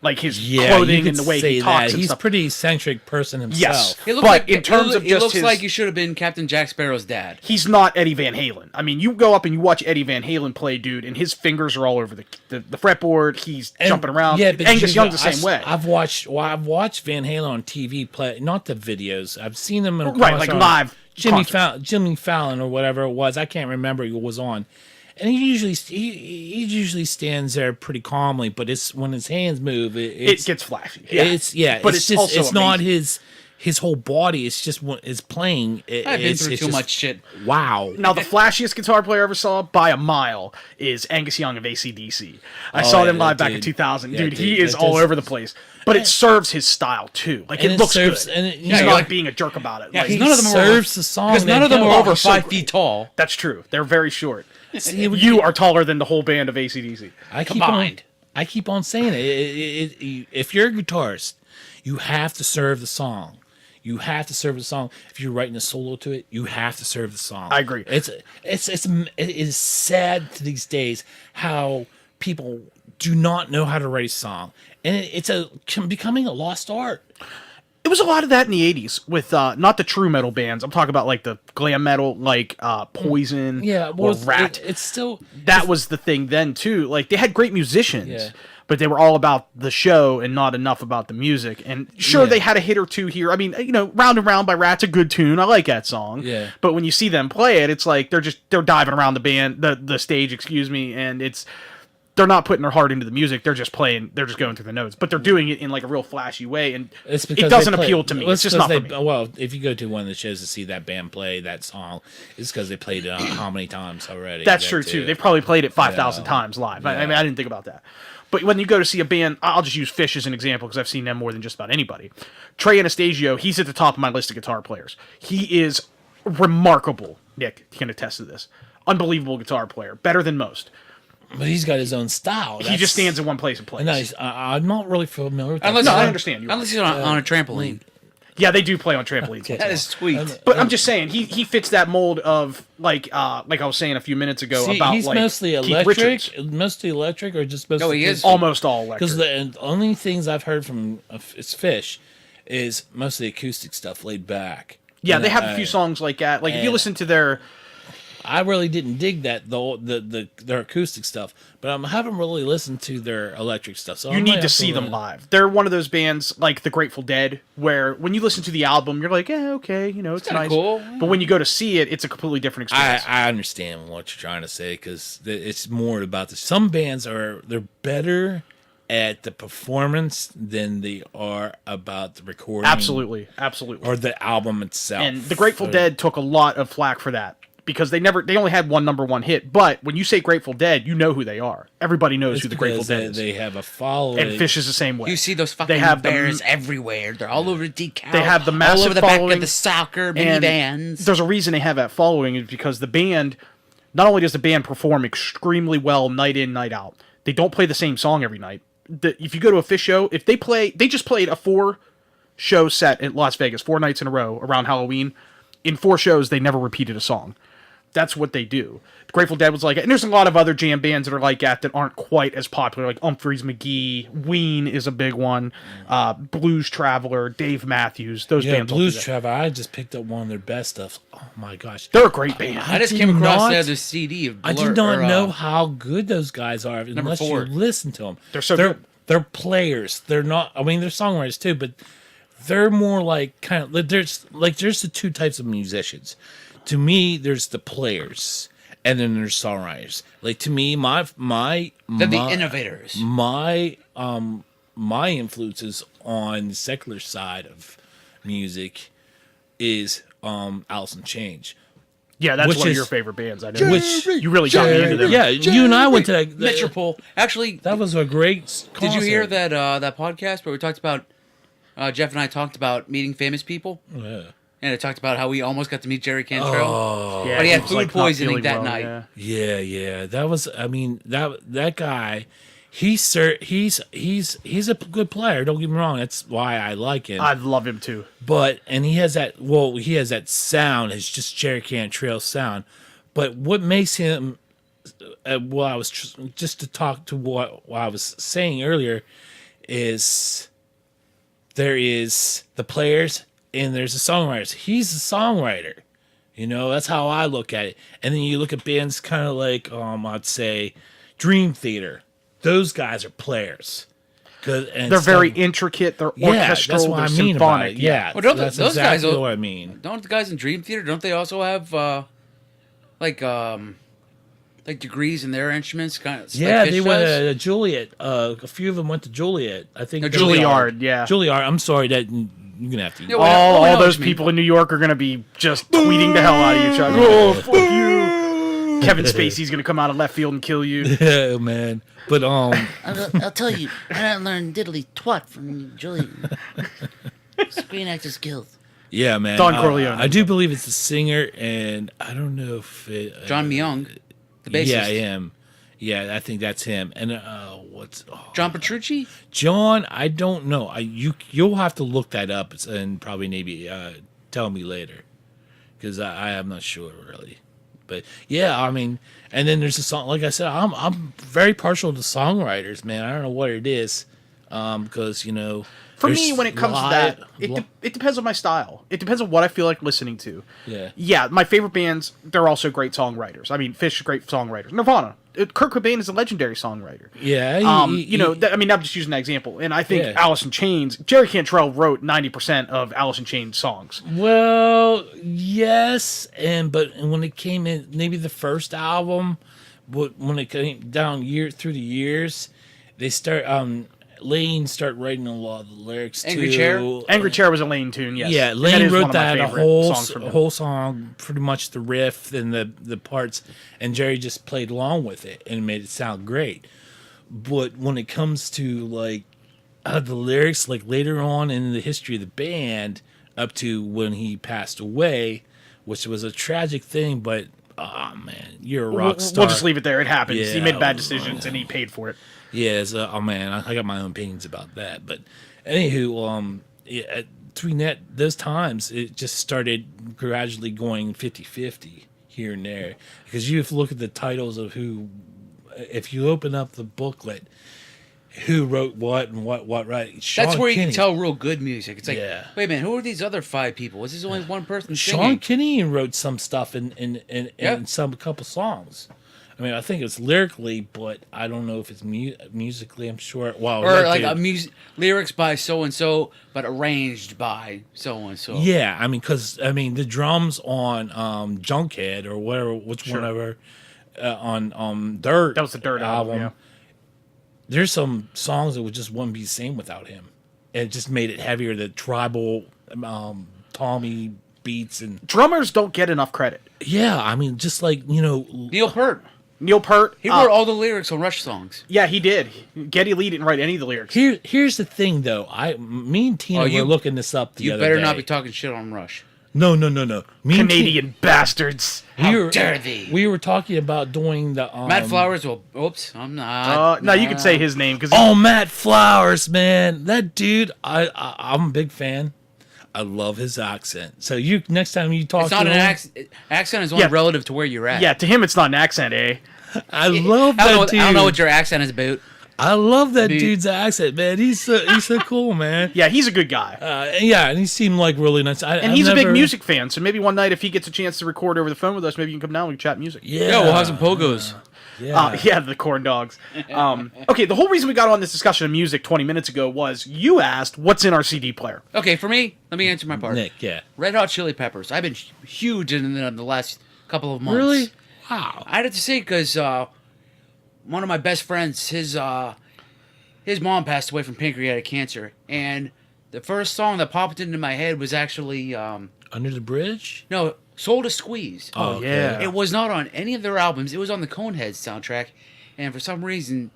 S1: like his
S2: Yeah,
S1: clothing
S2: you
S1: and
S2: could
S1: the way
S2: say
S1: he
S2: that.
S1: talks and
S2: He's
S1: stuff.
S2: pretty eccentric person himself.
S1: Yes.
S4: He looks
S1: But
S4: like
S1: in terms of
S4: he
S1: just
S4: looks
S1: his-
S4: like he should have been Captain Jack Sparrow's dad.
S1: He's not Eddie Van Halen. I mean, you go up and you watch Eddie Van Halen play, dude, and his fingers are all over the fretboard. He's jumping around.
S2: Yeah, but
S1: Angus Young's the same way.
S2: I've watched Van Halen on TV play, not the videos. I've seen him in a
S1: Right,
S2: concert
S1: like
S2: on
S1: live
S2: Jimmy Fallon or whatever it was. I can't remember who was on. And he usually stands there pretty calmly, but it's when his hands move,
S1: It gets flashy.
S2: but it's just
S1: also
S2: it's not
S1: amazing.
S2: his whole body. It's just what is playing.
S4: I've been through too much shit.
S2: Wow.
S1: Now, the flashiest guitar player I ever saw by a mile is Angus Young of AC/DC. I saw them
S2: yeah,
S1: live back in
S2: dude.
S1: 2000.
S2: Yeah,
S1: Dude, he
S2: dude,
S1: is
S2: that
S1: all
S2: does-
S1: over the place. But it serves his style, too. Like,
S2: And
S1: it
S2: it
S1: looks
S2: serves-
S1: good.
S2: and it-
S1: He's
S2: yeah,
S1: not
S2: like-
S1: being a jerk about it.
S4: Yeah,
S1: Like,
S4: he's none of them are
S2: serves the song.
S4: because none
S2: that
S4: of them are
S2: goes.
S4: over
S1: Oh, so
S4: 5
S1: great.
S4: feet tall.
S1: That's true. They're very short.
S2: See,
S1: You are taller than the whole band of AC/DC.
S2: I keep
S4: Combined.
S2: I keep on saying it. If you're a guitarist, you have to serve the song. You have to serve the song. If you're writing a solo to it, you have to serve the song.
S1: I agree.
S2: It is sad to these days how people do not know how to write a song, and it's becoming a lost art.
S1: It was a lot of that in the 80s with not the true metal bands. I'm talking about like the glam metal, like Poison
S2: Yeah,
S1: or
S2: well,
S1: Rat.
S2: it's still
S1: That was the thing then too. Like they had great musicians,
S2: Yeah.
S1: but they were all about the show and not enough about the music. And sure,
S2: Yeah.
S1: they had a hit or two here. I mean, Round and Round by Rat's a good tune. I like that song.
S2: Yeah.
S1: But when you see them play it, it's like they're diving around the stage, excuse me, and they're not putting their heart into the music. They're just playing. They're just going through the notes, but they're doing it in like a real flashy way, and
S2: It's
S1: it
S2: because
S1: doesn't
S2: they play-
S1: appeal to me.
S2: well,
S1: It's just
S2: because
S1: not for me.
S2: Well, if you go to one of the shows to see that band play that song, it's because they played it how many times already.
S1: That's
S2: that
S1: true too. They've probably played it 5,000
S2: Yeah.
S1: times live. I
S2: Yeah.
S1: mean, I didn't think about that. But when you go to see a band, I'll just use Fish as an example because I've seen them more than just about anybody. Trey Anastasio, he's at the top of my list of guitar players. He is remarkable. Nick can attest to this. Unbelievable guitar player, better than most.
S2: But he's got his own style.
S1: He just stands in one place and plays.
S2: Nice. I'm not really familiar with that.
S4: Unless
S1: No,
S4: he's
S1: I
S4: on-
S1: understand you.
S4: Unless he's on a trampoline.
S1: Yeah, they do play on trampolines.
S2: Okay.
S4: That is sweet.
S1: But I'm just saying, he fits that mold of like I was saying a few minutes ago
S2: See,
S1: about
S2: he's
S1: like
S2: mostly
S1: Keith
S2: electric,
S1: Richards.
S2: mostly electric, or just mostly.
S4: No, he is.
S1: Almost all electric.
S2: Because the only things I've heard from it's Fish is mostly acoustic stuff, laid back.
S1: Yeah,
S2: And
S1: they have a few songs like that. Like if you
S2: and-
S1: listen to their
S2: I really didn't dig that their acoustic stuff, but I haven't really listened to their electric stuff. So I
S1: you
S2: might
S1: need
S2: have
S1: to see them
S2: really-
S1: live. They're one of those bands like the Grateful Dead, where when you listen to the album, you're like, okay, it's
S4: kinda
S1: nice.
S4: cool,
S1: But when you go to see it, it's a completely different experience.
S2: I understand what you're trying to say because it's more about the. Some bands they're better at the performance than they are about the recording.
S1: absolutely.
S2: Or the album itself.
S1: And the Grateful
S2: So-
S1: Dead took a lot of flack for that because they only had one number one hit. But when you say Grateful Dead, you know who they are. Everybody knows
S2: It's
S1: who the Grateful
S2: because
S1: Dead is.
S2: They have a following.
S1: And Fish is the same way.
S4: You see those fucking
S1: have the
S4: bears everywhere. They're all over the decal.
S1: They have the
S4: all
S1: massive
S4: over the back
S1: following,
S4: of the soccer
S1: and
S4: minivans.
S1: there's a reason they have that following is because the band, not only does the band perform extremely well night in, night out, they don't play the same song every night. If you go to a Fish show, if they just played a 4-show set at Las Vegas, 4 nights in a row around Halloween. In 4 shows, they never repeated a song. That's what they do. The Grateful Dead was like, and there's a lot of other jam bands that are like that aren't quite as popular, like Humphreys McGee, Ween is a big one, Blues Traveler, Dave Matthews. Those
S2: Yeah,
S1: bands. all do
S2: Blues
S1: that.
S2: Traveler. I just picked up one of their best stuff. Oh my gosh.
S1: They're a great band.
S4: I just
S2: did
S4: came across
S2: not-
S4: the other CD of Blur,
S2: I did not
S4: or,
S2: know how good those guys are unless you
S4: 4.
S2: listen to them.
S1: They're so good.
S2: They're players. They're not. I mean, they're songwriters too, but they're more like kind of. There's the two types of musicians. To me, there's the players, and then there's songwriters. Like to me,
S4: They're the innovators.
S2: my influences on the secular side of music is Alice in Chains.
S1: Yeah, that's
S2: Which
S1: one of
S2: is-
S1: your favorite bands. I know.
S2: Which
S1: You really got me into them.
S2: Yeah, you and I went to that.
S4: Metropole. Actually,
S2: That was a great.
S4: did you hear
S2: concert.
S4: that podcast where we talked about Jeff and I talked about meeting famous people,
S2: Yeah.
S4: and it talked about how we almost got to meet Jerry Cantrell.
S2: Oh,
S1: Yeah,
S4: But he had
S1: was,
S4: food
S1: not
S4: poisoning
S1: feeling
S4: that night.
S1: yeah.
S2: yeah. That was. I mean, that guy. He's a good player. Don't get me wrong. That's why I like him.
S1: I love him too.
S2: But he has that sound. It's just Jerry Cantrell sound. But what makes him? Well, I was just to talk to what I was saying earlier is there is the players and there's the songwriters. He's a songwriter. You know, that's how I look at it. And then you look at bands kind of like, I'd say, Dream Theater. Those guys are players.
S1: They're very intricate. They're orchestral.
S2: That's what
S1: they're
S2: I mean about
S1: symphonic.
S2: it. Yeah,
S4: Well, don't
S2: that's
S4: those
S2: exactly
S4: guys,
S2: what I mean.
S4: Don't the guys in Dream Theater? Don't they also have like degrees in their instruments? Kind of.
S2: Yeah,
S4: like
S2: they
S4: Fish
S2: went
S4: does?
S2: to Juilliard. A few of them went to Juilliard. I think
S4: No,
S1: Juilliard, yeah.
S2: Juilliard. I'm sorry that you're gonna have to.
S4: Yeah, well,
S1: All
S4: I know
S1: those
S4: what you mean.
S1: people in New York are going to be just tweeting the hell out of each other. Oh, fuck you. Kevin Spacey's going to come out of left field and kill you.
S2: Yeah, man. But
S3: I'll tell you, I didn't learn diddly twat from Julie. Screen Actors Guild.
S2: yeah, man.
S1: Don Corleone.
S2: I do believe it's the singer, and I don't know if it,
S4: John Myung, the bassist.
S2: Yeah, him. Yeah, I think that's him. And
S4: John Petrucci.
S2: John? I don't know. You'll have to look that up and probably maybe tell me later, because I am not sure really. But yeah, I mean, and then there's a song. Like I said, I'm very partial to songwriters, man. I don't know what it is, because
S1: For
S2: there's
S1: me, when it comes to that, it depends on my style. It depends on what I feel like listening to.
S2: Yeah.
S1: Yeah, my favorite bands, they're also great songwriters. I mean, Fish is great songwriters. Nirvana. Kurt Cobain is a legendary songwriter.
S2: Yeah.
S1: I mean, I'm just using that example. And I think
S2: Yeah.
S1: Alice in Chains, Jerry Cantrell wrote 90% of Alice in Chains songs.
S2: Well, yes, but when it came in, maybe the first album, but when it came down through the years, they Lane started writing a lot of the lyrics
S4: Angry
S2: too.
S4: Chair?
S1: Angry Chair was a Lane tune, yes.
S2: Yeah,
S1: And
S2: Lane
S1: is one
S2: wrote
S1: of my
S2: that a
S1: favorite songs from him.
S2: whole song, pretty much the riff and the parts, and Jerry just played along with it and made it sound great. But when it comes to like the lyrics, like later on in the history of the band, up to when he passed away, which was a tragic thing, but oh man, you're a rock star.
S1: We'll just leave it there. It happens. He
S2: Yeah.
S1: made bad decisions and he paid for it.
S2: Yeah, oh man, I got my own opinions about that. But anywho, between those times, it just started gradually going 50-50 here and there. Because you have to look at the titles of who, if you open up the booklet, who wrote what and what right.
S4: That's where you
S2: Kinney.
S4: can tell real good music. It's like,
S2: Yeah.
S4: wait a minute, who are these other 5 people? Was this only one person
S2: Sean
S4: singing?
S2: Kinney wrote some stuff in
S4: Yeah.
S2: a couple songs. I mean, I think it's lyrically, but I don't know if it's musically. I'm sure. Wow.
S4: Or
S2: that
S4: like
S2: dude-
S4: lyrics by so and so, but arranged by so and so.
S2: Yeah, I mean, because the drums on Junkhead or whatever, whatever, on Dirt.
S1: That was the Dirt album, yeah.
S2: There's some songs that would just wouldn't be the same without him. And it just made it heavier. The tribal, Tommy beats and
S1: Drummers don't get enough credit.
S2: yeah, I mean, just like
S4: Neil Peart.
S1: Neil Peart.
S4: He wrote all the lyrics on Rush songs.
S1: Yeah, he did. Geddy Lee didn't write any of the lyrics.
S2: Here's the thing, though. Me and Tina were looking this up the
S4: You
S2: other
S4: better
S2: day.
S4: not be talking shit on Rush.
S2: No. Me and Tina-
S1: Canadian bastards.
S4: How dare they?
S2: We were talking about doing the
S4: Matt Flowers. Well, oops, I'm not.
S1: No, you can say his name because
S2: Oh, Matt Flowers, man, that dude. I'm a big fan. I love his accent. So next time you talk
S4: It's
S2: to
S4: not
S2: him,
S4: an accent. Accent is only
S1: Yeah.
S4: relative to where you're at.
S1: yeah, to him it's not an accent, eh?
S2: I love
S4: I
S2: that
S4: don't,
S2: dude.
S4: know, I don't know what your accent is about.
S2: I love that
S4: Dude.
S2: dude's accent, man. He's so cool, man.
S1: Yeah, he's a good guy.
S2: And he seemed like really nice.
S1: And he's a big music fan, so maybe one night if he gets a chance to record over the phone with us, maybe you can come down and we can chat music.
S2: Yeah,
S4: we'll have some pogos.
S1: Yeah, the corn dogs. Okay, the whole reason we got on this discussion of music 20 minutes ago was you asked what's in our CD player.
S4: Okay, for me, let me answer my part.
S2: Nick, yeah.
S4: Red Hot Chili Peppers. I've been huge in them the last couple of months.
S2: Really? Wow.
S4: I'd have to say because one of my best friends, his mom passed away from pancreatic cancer, and the first song that popped into my head was actually
S2: Under the Bridge?
S4: no, Soul to Squeeze.
S1: Oh, yeah.
S4: It was not on any of their albums. It was on the Coneheads soundtrack, and for some reason,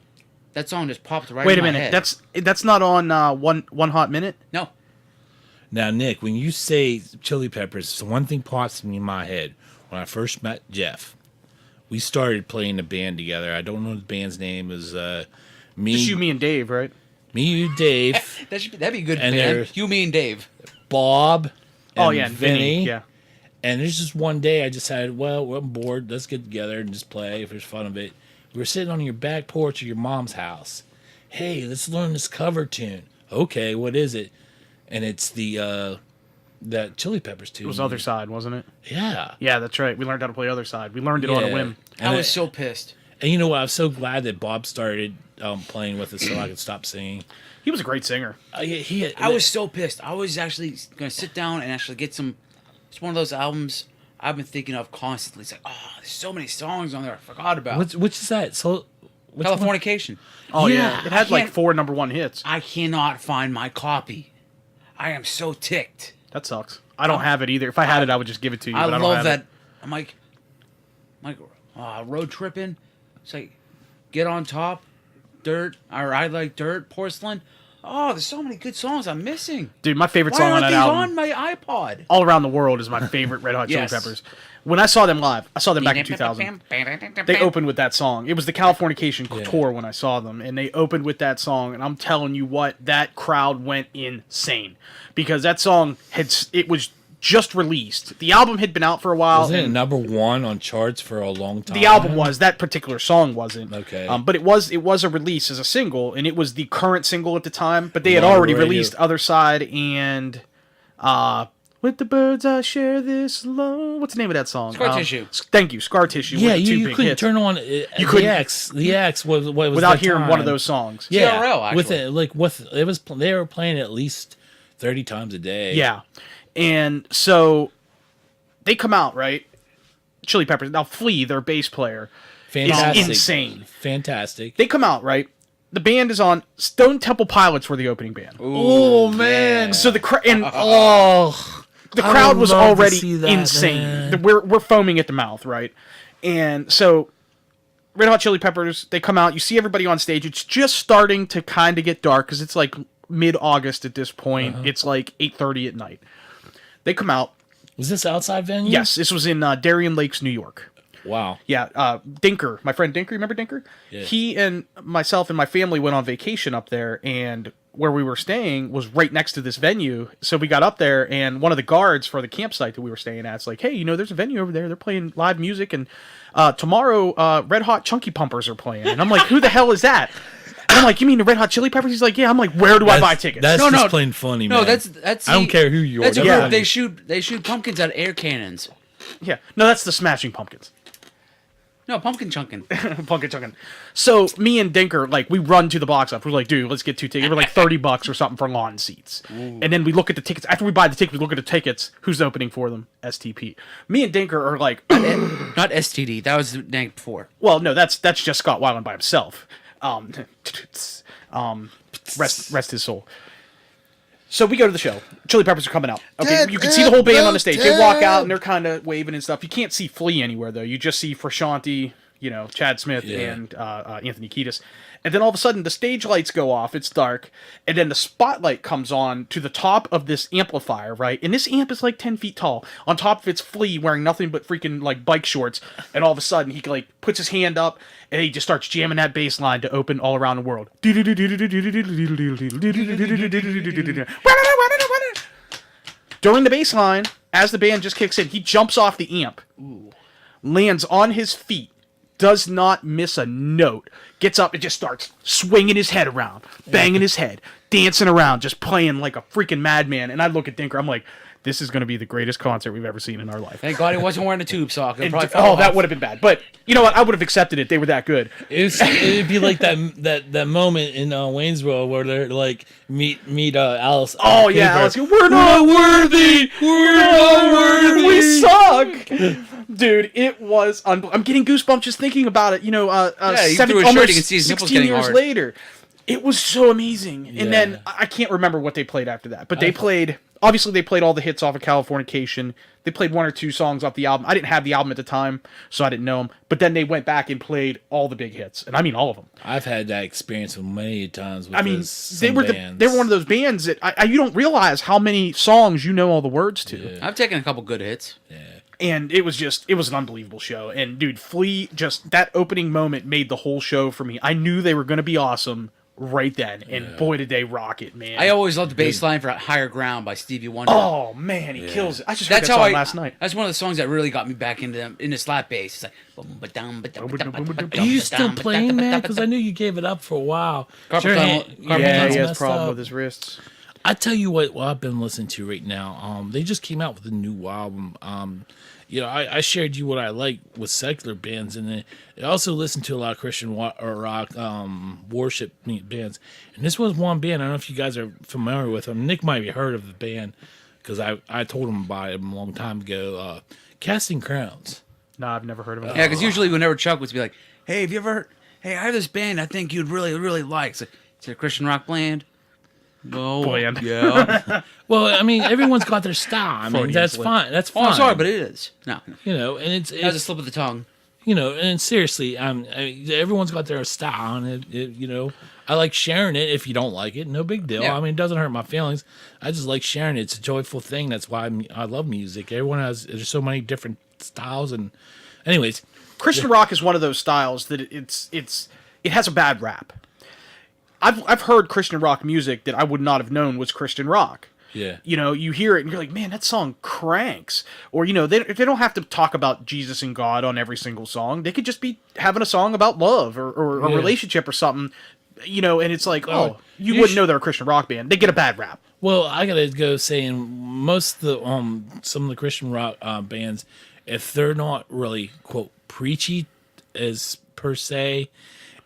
S4: that song just popped right
S1: Wait
S4: in
S1: a
S4: my
S1: minute,
S4: head.
S1: that's not on one Hot Minute?
S4: No.
S2: Now, Nick, when you say Chili Peppers, the one thing pops in my head. When I first met Jeff, we started playing a band together. I don't know the band's name. It was me,
S1: Just you, me, and Dave, right?
S2: you, Dave,
S4: That'd be a good
S2: And
S4: band.
S2: there's-
S4: You, me, and Dave.
S2: Bob,
S1: Oh, yeah, and Vinny. Yeah.
S2: And there's just one day I decided, well, I'm bored. Let's get together and just play if there's fun of it. We were sitting on your back porch of your mom's house, hey, let's learn this cover tune. Okay, what is it? And it's the that Chili Peppers tune.
S1: It was Other Side, wasn't it?
S2: Yeah.
S1: Yeah, that's right. We learned how to play Other Side. We learned it on a whim.
S2: And
S4: I was so pissed.
S2: And you know what? I was so glad that Bob started playing with us so I could stop singing.
S1: He was a great singer.
S4: I was so pissed. I was actually going to sit down and actually get some. It's one of those albums I've been thinking of constantly. It's like, oh, there's so many songs on there I forgot about.
S2: Which is that? So, which one?
S4: Californication.
S1: Oh, yeah.
S2: Yeah,
S1: It had like
S4: can't-
S1: 4 #1 hits.
S4: I cannot find my copy. I am so ticked.
S1: That sucks. I don't have it either. If I had it, I would just give it to you.
S4: I
S1: but I don't
S4: love
S1: have
S4: that.
S1: It.
S4: I'm like road tripping. It's like, get on top, dirt, or I like dirt, porcelain. Oh, there's so many good songs I'm missing.
S1: Dude, my favorite
S4: Why
S1: song on
S4: aren't
S1: that
S4: these
S1: album,
S4: on my iPod?
S1: All Around the World, is my favorite Red Hot Chili
S4: Yes.
S1: Peppers. When I saw them live, I saw them back in 2000. They opened with that song. It was the Californication tour when I saw them, and they opened with that song. And I'm telling you what, that crowd went insane because that song it was just released. The album had been out for a while.
S2: Wasn't it
S1: and
S2: #1 on charts for a long time?
S1: the album was. That particular song wasn't.
S2: Okay.
S1: But it was a release as a single, and it was the current single at the time. But they had
S2: On the
S1: already
S2: radio.
S1: released Other Side and With the Birds I Share This Love. What's the name of that song?
S4: Scar Tissue.
S1: Thank you, Scar Tissue.
S2: Yeah,
S1: with the two
S2: you
S1: big
S2: couldn't
S1: hits.
S2: turn on
S1: You couldn't-
S2: the X was what was
S1: without
S2: that
S1: hearing one
S2: time.
S1: of those songs.
S2: Yeah,
S4: TRL,
S2: with
S4: actually.
S2: it like it was they were playing at least 30 times a day.
S1: Yeah. And so they come out, right? Chili Peppers. Now Flea, their bass player,
S2: fantastic,
S1: is insane.
S2: fantastic.
S1: They come out, right? The band is on. Stone Temple Pilots were the opening band.
S2: Oh man!
S1: So the and
S2: Oh,
S1: the
S2: I
S1: crowd
S2: would
S1: was
S2: love to
S1: already
S2: see that,
S1: insane.
S2: man.
S1: We're foaming at the mouth, right? And so Red Hot Chili Peppers, they come out. You see everybody on stage. It's just starting to kind of get dark because it's like mid-August at this point. It's like 8:30 at night. They come out.
S2: Was this outside venue?
S1: Yes, this was in Darien Lakes, New York.
S2: Wow.
S1: Yeah, Dinker, my friend Dinker, remember Dinker?
S2: Yeah.
S1: He and myself and my family went on vacation up there, and where we were staying was right next to this venue. So we got up there, and one of the guards for the campsite that we were staying at is like, hey, there's a venue over there. They're playing live music, and tomorrow Red Hot Chunky Pumpers are playing. And I'm like, who the hell is that? And I'm like, you mean the Red Hot Chili Peppers? He's like, yeah. I'm like, where do I buy tickets?
S2: That's
S4: No,
S2: just
S4: no.
S2: plain funny,
S4: No,
S2: man.
S4: that's.
S2: I don't care who you are.
S4: That's a
S1: Yeah.
S4: group. They shoot pumpkins out of air cannons.
S1: Yeah, no, that's the Smashing Pumpkins.
S4: No, pumpkin chunkin.
S1: Pumpkin chunkin. So me and Dinker, like, we run to the box office. We're like, dude, let's get 2 tickets. We're like $30 or something for lawn seats. And then we look at the tickets. After we buy the tickets, we look at the tickets. Who's opening for them? STP. Me and Dinker are like,
S4: Not STD. That was the night before.
S1: well, no, that's just Scott Weiland by himself. Rest his soul. So we go to the show. Chili Peppers are coming out. Okay, you can see the whole band on the stage. They walk out and they're kind of waving and stuff. You can't see Flea anywhere though. You just see Frusciante, Chad Smith and Anthony Kiedis. And then all of a sudden the stage lights go off. It's dark, and then the spotlight comes on to the top of this amplifier, right? And this amp is like 10 feet tall. On top of it's Flea wearing nothing but freaking like bike shorts. And all of a sudden he like puts his hand up and he just starts jamming that bass line to Open All Around the World. During the bass line, as the band just kicks in, he jumps off the amp, lands on his feet, does not miss a note, gets up and just starts swinging his head around, banging his head, dancing around, just playing like a freaking madman. And I look at Dinker, I'm like, this is going to be the greatest concert we've ever seen in our life.
S4: Thank God he wasn't wearing a tube sock. It
S1: And,
S4: probably fell
S1: that
S4: off.
S1: would have been bad. But you know what? I would have accepted it. They were that good.
S2: It'd be like that moment in Waynesboro where they're like meet Alice.
S1: Oh, yeah.
S2: Cooper.
S1: Let's go, we're not worthy. We're not worthy. We suck. Dude, it was I'm getting goosebumps just thinking about it.
S4: he threw a shirt, you can see his nipples
S1: 16
S4: getting
S1: years
S4: hard.
S1: later. It was so amazing.
S2: Yeah.
S1: And then I can't remember what they played after that. But they played all the hits off of Californication. They played 1 or 2 songs off the album. I didn't have the album at the time, so I didn't know them. But then they went back and played all the big hits. And I mean all of them.
S2: I've had that experience many times. With
S1: I mean,
S2: some
S1: they
S2: bands.
S1: were one of those bands that you don't realize how many songs you know all the words to.
S2: Yeah.
S4: I've taken a couple good hits.
S1: And it was an unbelievable show. And dude, Flea, just that opening moment made the whole show for me. I knew they were going to be awesome right then, and boy, did they rock it, man.
S4: I always loved the bass line for Higher Ground by Stevie Wonder.
S1: Oh man, he kills it. I just heard that
S4: That's how
S1: song last night.
S4: That's one of the songs that really got me back into slap bass. It's like,
S2: Are you still playing that? Because I knew you gave it up for a while.
S4: Carpal tunnel- carpal
S1: Yeah,
S2: hand's
S1: he has a
S2: messed
S1: problem
S2: up.
S1: with his wrists.
S2: I tell you what I've been listening to right now. They just came out with a new album. I shared you what I like with secular bands, and I also listen to a lot of Christian rock worship bands. And this was one band. I don't know if you guys are familiar with them. Nick might have heard of the band because I told him about it a long time ago. Casting Crowns.
S1: No, I've never heard of it.
S4: Yeah, because usually whenever Chuck would be like, "Hey, have you ever heard? Hey, I have this band I think you'd really, really like." It's like, is it a Christian rock band? No.
S1: Bland.
S4: Yeah.
S2: Well, I mean, everyone's got their style. I mean,
S1: Freudian
S2: that's
S1: slip.
S2: fine. That's
S4: Oh,
S2: fine.
S4: I'm sorry, but it is. No.
S2: and
S4: That was a slip of the tongue.
S2: And seriously, everyone's got their style, and I like sharing it. If you don't like it, no big deal.
S4: Yeah.
S2: I mean, it doesn't hurt my feelings. I just like sharing it. It's a joyful thing. That's why I love music. There's so many different styles, and anyways,
S1: Christian rock is one of those styles that it has a bad rap. I've heard Christian rock music that I would not have known was Christian rock.
S2: yeah,
S1: You hear it and you're like, man, that song cranks. Or, they don't have to talk about Jesus and God on every single song. They could just be having a song about love or a
S2: Yeah.
S1: relationship or something, and it's like,
S2: Oh,
S1: you
S2: you
S1: wouldn't know they're a Christian rock band. They get a bad rap.
S2: Well, I gotta go saying most of the some of the Christian rock bands, if they're not really quote preachy as per se,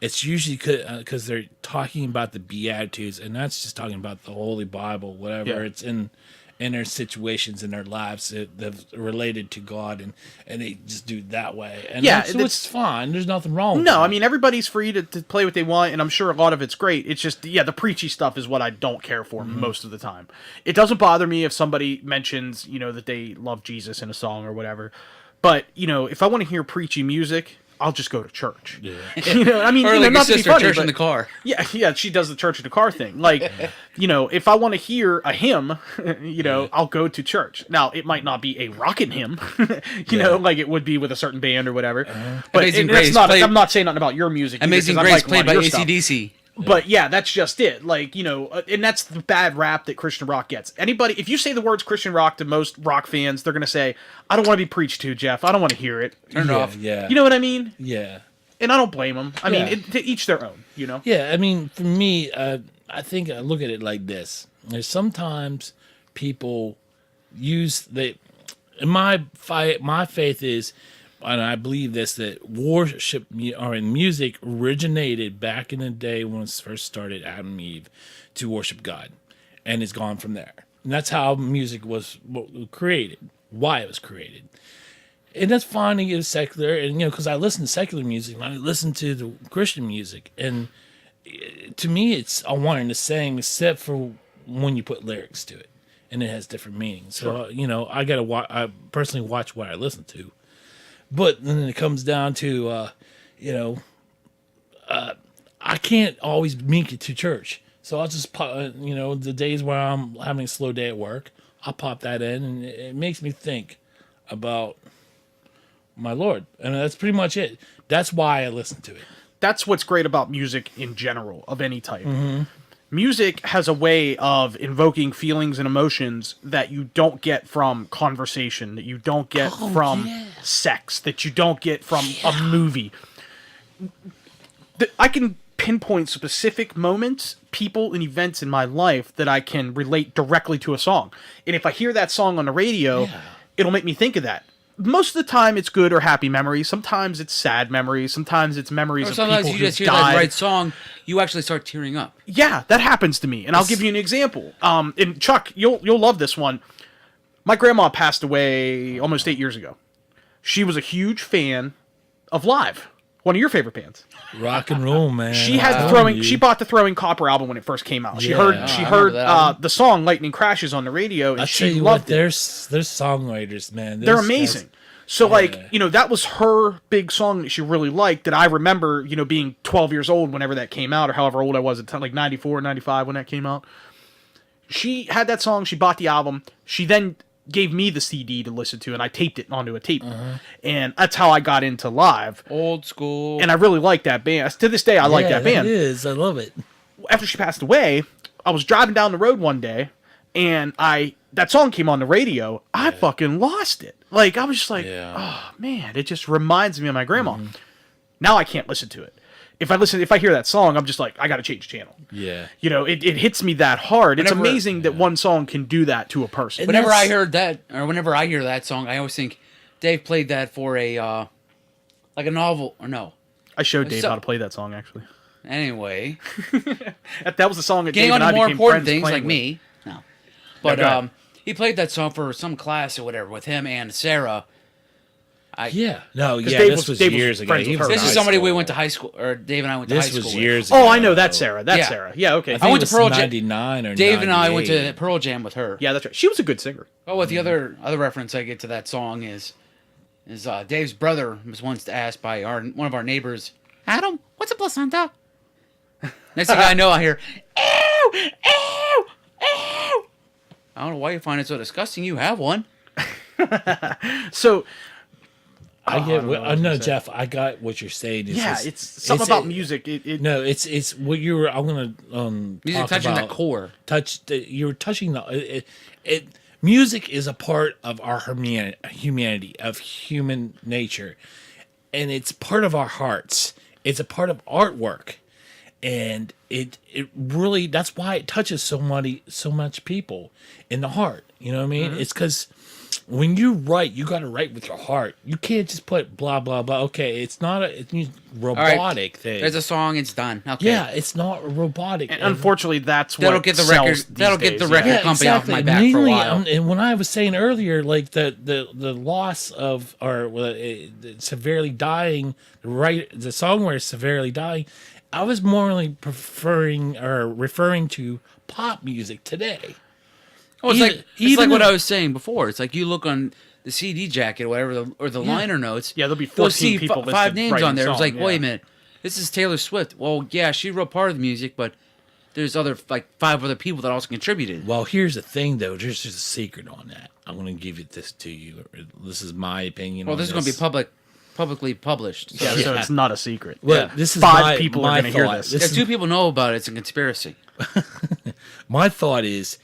S2: it's usually because they're talking about the Beatitudes, and that's just talking about the Holy Bible, whatever
S1: Yeah.
S2: it's in their situations in their lives that related to God, and they just do it that way. And
S1: Yeah,
S2: so
S1: that's-
S2: it's fine. There's nothing wrong with
S1: No,
S2: that.
S1: I mean, everybody's free to play what they want, and I'm sure a lot of it's great. It's just, the preachy stuff is what I don't care for most of the time. It doesn't bother me if somebody mentions, that they love Jesus in a song or whatever. But, if I want to hear preachy music, I'll just go to church.
S2: Yeah.
S1: I mean,
S4: Or like your
S1: not to be
S4: sister,
S1: funny,
S4: church in
S1: but-
S4: the car.
S1: Yeah, she does the church in the car thing. Like, if I want to hear a hymn, I'll go to church. Now, it might not be a rockin' hymn, like it would be with a certain band or whatever. But
S4: Amazing
S1: that's
S4: Grace
S1: not.
S4: played-
S1: I'm not saying nothing about your music. either,
S4: Amazing
S1: 'cause I
S4: Grace
S1: like a lot
S4: played
S1: of
S4: by
S1: your stuff.
S4: AC/DC.
S1: But yeah, that's just it. Like, and that's the bad rap that Christian rock gets. Anybody, if you say the words Christian rock to most rock fans, they're going to say, I don't want to be preached to, Jeff. I don't want to hear it.
S4: Turn it off.
S2: Yeah.
S1: You know what I mean?
S2: Yeah.
S1: And I don't blame them. I
S2: Yeah.
S1: mean, to each their own,
S2: Yeah, I mean, for me, I think I look at it like this. There's sometimes people my faith is, and I believe this, that worship or in music originated back in the day when it first started, Adam and Eve, to worship God, and it's gone from there. And that's how music was created, why it was created. And that's fine to get secular, and because I listen to secular music, and I listen to the Christian music, and to me, it's all one and the same, except for when you put lyrics to it, and it has different meanings. So I personally watch what I listen to, but then it comes down to I can't always make it to church, so I'll just pop, the days where I'm having a slow day at work, I'll pop that in, and it makes me think about my Lord, and that's pretty much it. That's why I listen to it.
S1: That's what's great about music in general, of any type. Music has a way of invoking feelings and emotions that you don't get from conversation, that you don't get from sex, that you don't get from a movie. I can pinpoint specific moments, people, and events in my life that I can relate directly to a song. And if I hear that song on the radio, it'll make me think of that. Most of the time, it's good or happy memories. Sometimes it's sad memories. Sometimes it's memories
S4: Or
S1: of
S4: sometimes
S1: people
S4: you
S1: who
S4: just hear
S1: died.
S4: that right song, you actually start tearing up.
S1: Yeah, that happens to me, and I'll give you an example. And Chuck, you'll love this one. My grandma passed away almost 8 years ago. She was a huge fan of Live, one of your favorite bands.
S2: Rock and roll, man.
S1: She had She bought the Throwing Copper album when it first came out. She
S2: Yeah.
S1: heard
S2: Oh,
S1: she
S4: I
S1: heard
S4: remember that album.
S1: the song "Lightning Crashes" on the radio, and
S2: I
S1: she
S2: tell you
S1: loved
S2: what,
S1: it.
S2: there's songwriters, man.
S1: They're
S2: There's
S1: amazing.
S2: guys-
S1: So that was her big song that she really liked, that I remember, being 12 years old whenever that came out, or however old I was at the time, like 94, 95 when that came out. She had that song, she bought the album, she then gave me the CD to listen to, and I taped it onto a tape. And that's how I got into Live.
S4: Old school.
S1: And I really like that band. To this day, I like that band.
S2: It is. I love it.
S1: after she passed away, I was driving down the road one day, and that song came on the radio. I fucking lost it. Like, I was just like, oh man, it just reminds me of my grandma. Now I can't listen to it. If I hear that song, I'm just like, I got to change the channel.
S2: Yeah.
S1: You know, it hits me that hard. It's
S4: Whenever-
S1: amazing that one song can do that to a person.
S4: Whenever
S2: that's-
S4: I heard that, or whenever I hear that song, I always think Dave played that for a like a novel, or no.
S1: I showed Dave
S4: So-
S1: how to play that song, actually.
S4: Anyway,
S1: That was the song that
S4: getting
S1: Dave
S4: on
S1: and I
S4: to more
S1: became
S4: important
S1: friends
S4: things
S1: playing
S4: like
S1: with.
S4: me. No, but
S1: go ahead.
S4: he played that song for some class or whatever with him and Sarah.
S2: Yeah. No, yeah,
S1: Dave
S2: this
S1: was-
S2: was
S1: Dave was
S2: years ago.
S1: friends
S2: He
S1: with
S2: was
S1: her.
S2: in
S4: This is
S2: high
S4: somebody we
S2: school.
S4: went to high school, or Dave and I went to high
S2: This
S4: school.
S2: was
S4: with.
S2: years ago.
S1: Oh, I know that Sarah. That's
S4: Yeah.
S1: Sarah. Yeah, okay.
S2: I think
S4: went
S2: it
S4: to
S2: was
S4: Pearl Jam-
S2: 99 or
S4: Dave and I went
S2: 98.
S4: to Pearl Jam with her.
S1: Yeah, that's right. She was a good singer.
S4: Oh, what the other reference I get to that song is Dave's brother was once asked by one of our neighbors, Adam, what's a placenta? Next thing I know, I hear, ew, ew, ew. I don't know why you find it so disgusting. You have one.
S1: So,
S2: I get.
S1: I don't know what I was
S2: No,
S1: gonna say.
S2: Jeff, I got what you're saying.
S1: yeah, it's something about music.
S2: No, it's what you were. I'm gonna
S4: Music
S2: talk
S4: touching
S2: about,
S4: the core.
S2: You were touching it. Music is a part of our humanity, of human nature, and it's part of our hearts. It's a part of artwork, and it really, that's why it touches so much people in the heart. You know what I mean? It's because when you write, you got to write with your heart. You can't just put blah blah blah. Okay, it's not it's a robotic thing.
S4: There's a song. It's done. Okay.
S2: Yeah, it's not robotic.
S1: and unfortunately, that's what
S4: That'll get the
S1: sells
S4: record.
S1: these
S4: That'll get the
S1: days,
S4: record
S1: yeah.
S4: company off my back
S2: Mainly,
S4: for a while.
S2: and when I was saying earlier, like the loss of, or severely dying, the songwriter severely dying, I was more preferring or referring to pop music today.
S4: Oh, it's
S2: Even-
S4: like
S2: even
S4: what
S2: if-
S4: I was saying before. It's like you look on the CD jacket or whatever, or the liner notes.
S1: Yeah, there'll be
S4: you'll
S1: 14
S4: see
S1: people
S4: five
S1: listed
S4: names
S1: writing
S4: on there. It's
S1: song,
S4: like, wait
S1: yeah.
S4: a minute, this is Taylor Swift. Well, yeah, she wrote part of the music, but there's other like 5 other people that also contributed.
S2: Well, here's the thing, though. There's just a secret on that. I'm going to give this to you. This is my opinion.
S4: Well,
S2: on
S4: this is going to be publicly published. So
S1: Yeah, so
S2: Yeah.
S1: it's not a secret.
S2: Well,
S1: Yeah.
S2: this is
S1: 5 people are
S2: my
S1: going to hear
S2: thought.
S1: this.
S2: This
S4: if
S2: is-
S4: 2 people know about it, it's a conspiracy.
S2: My thought is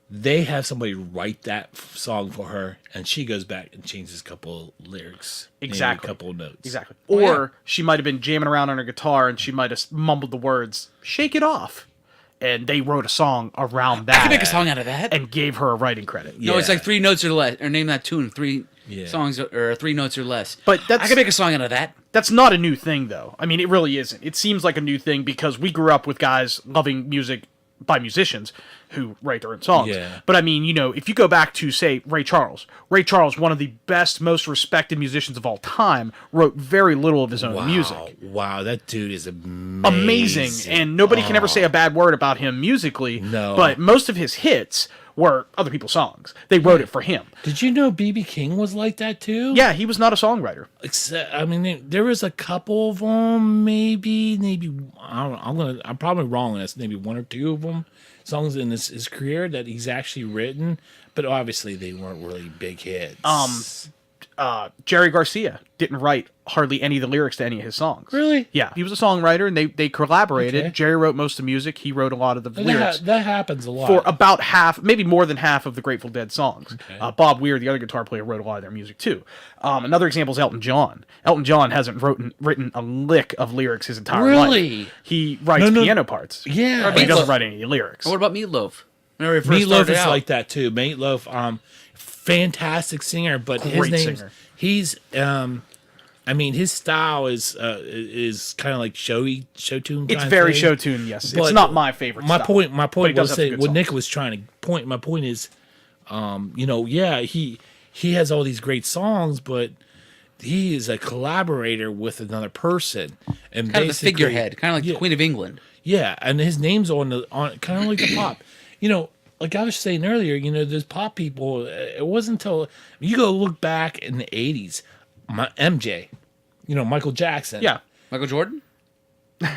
S2: they have somebody write that song for her, and she goes back and changes a couple lyrics, maybe
S1: Exactly.
S2: a couple of notes.
S1: Exactly.
S4: Oh,
S1: Or
S4: yeah.
S1: she might have been jamming around on her guitar and she might have mumbled the words, "Shake it off." And they wrote a song around that
S4: I can make a song out of that.
S1: and gave her a writing credit.
S4: No, it's
S2: Yeah.
S4: like 3 notes or less, or name that tune 3
S2: Yeah.
S4: songs or 3 notes or less.
S1: But that's-
S4: I can make a song out of that.
S1: That's not a new thing, though. I mean, it really isn't. It seems like a new thing because we grew up with guys loving music by musicians who write their own songs.
S2: Yeah.
S1: But I mean, you know, if you go back to, say, Ray Charles, one of the best, most respected musicians of all time, wrote very little of his own music.
S2: Wow, that dude is amazing.
S1: Amazing. And nobody can ever say a bad word about him musically.
S2: No.
S1: But most of his hits were other people's songs. They wrote it for him.
S2: Did you know B.B. King was like that too?
S1: Yeah, he was not a songwriter.
S2: Except, I mean, there was a couple of them, maybe I don't know, I'm probably wrong on this. Maybe 1 or 2 of them songs in his career that he's actually written, but obviously they weren't really big hits.
S1: Jerry Garcia didn't write hardly any of the lyrics to any of his songs.
S2: Really?
S1: Yeah, he was a songwriter, and they collaborated.
S2: Okay.
S1: Jerry wrote most of the music. He wrote a lot of the lyrics
S2: That happens a lot.
S1: for about half, maybe more than half of the Grateful Dead songs.
S2: Okay.
S1: Bob Weir, the other guitar player, wrote a lot of their music too. Another example is Elton John. Elton John hasn't written a lick of lyrics his entire
S2: Really?
S1: life. He writes
S2: No.
S1: piano parts.
S2: Yeah.
S1: but he doesn't
S4: Meatloaf.
S1: write any lyrics.
S4: What about Meatloaf? Whenever he first
S2: Meatloaf
S4: started
S2: is
S4: out.
S2: like that too. Meatloaf, fantastic singer, but his
S1: Great
S2: name's
S1: singer.
S2: he's I mean, his style is kind of like show tune.
S1: It's very show tune. Yes, it's
S2: But
S1: not my favorite.
S2: My
S1: style,
S2: point
S1: but he does
S2: was
S1: have
S2: saying
S1: good
S2: what
S1: songs.
S2: Nick was trying to point. My point is, you know, yeah, he has all these great songs, but he is a collaborator with another person, and
S4: kind of the
S2: basically-
S4: figurehead, kind of like
S2: yeah,
S4: the Queen of England.
S2: Yeah, and his name's on kind of like the pop. You know, like I was saying earlier, you know, those pop people. It wasn't until you go look back in the '80s, MJ, you know, Michael Jackson.
S1: Yeah,
S4: Michael Jordan?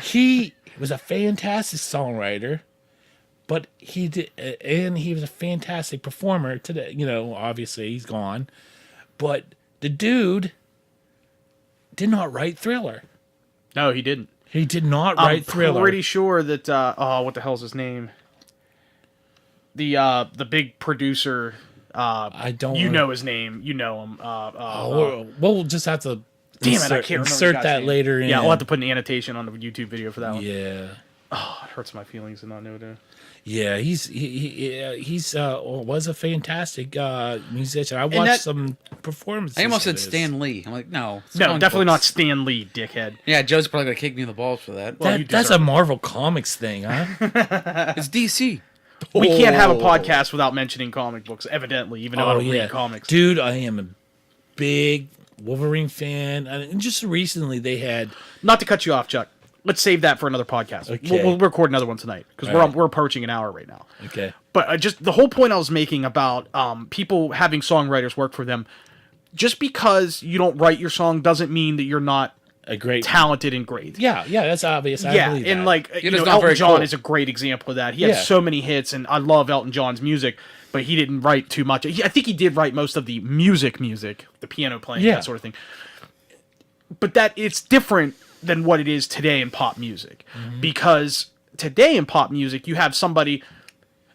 S2: He was a fantastic songwriter, but he was a fantastic performer today. You know, obviously he's gone, but the dude did not write Thriller.
S1: no, he didn't.
S2: He did not
S1: I'm
S2: write Thriller.
S1: pretty sure that what the hell's his name? The big producer.
S2: I don't.
S1: You know his name. You know him.
S2: We'll just have to.
S1: Damn it! I can't remember. the
S2: Insert
S1: guy's
S2: that
S1: name.
S2: later. In.
S1: Yeah, I'll have to put an annotation on the YouTube video for that one.
S2: Yeah.
S1: Oh, it hurts my feelings to not know that.
S2: Yeah, he's was a fantastic musician. I watched some performances.
S4: I almost said
S2: of his.
S4: Stan Lee. I'm like, no.
S1: No, definitely not Stan Lee, dickhead.
S4: Yeah, Joe's probably gonna kick me in the balls for that.
S1: Well, you
S2: That's
S1: deserve
S2: a
S1: it.
S2: Marvel Comics thing, huh?
S4: It's DC.
S1: We can't have a podcast without mentioning comic books, evidently, even though I don't read comics.
S2: Dude, I am a big Wolverine fan. And just recently they had...
S1: Not to cut you off, Chuck. Let's save that for another podcast.
S2: Okay.
S1: We'll record another one tonight because we're approaching an hour right now.
S2: Okay.
S1: But just the whole point I was making about people having songwriters work for them, just because you don't write your song doesn't mean that you're not
S2: A great...
S1: talented and great.
S2: Yeah, that's obvious. I
S1: Yeah,
S2: believe
S1: and
S2: that.
S1: like
S4: You're
S1: you
S4: just
S1: know,
S4: not
S1: Elton
S4: very
S1: John
S4: cool.
S1: is a great example of that. He
S2: Yeah.
S1: has so many hits, and I love Elton John's music, but he didn't write too much. I think he did write most of the music, the piano playing,
S2: Yeah.
S1: that sort of thing. But that it's different than what it is today in pop music, because today in pop music you have somebody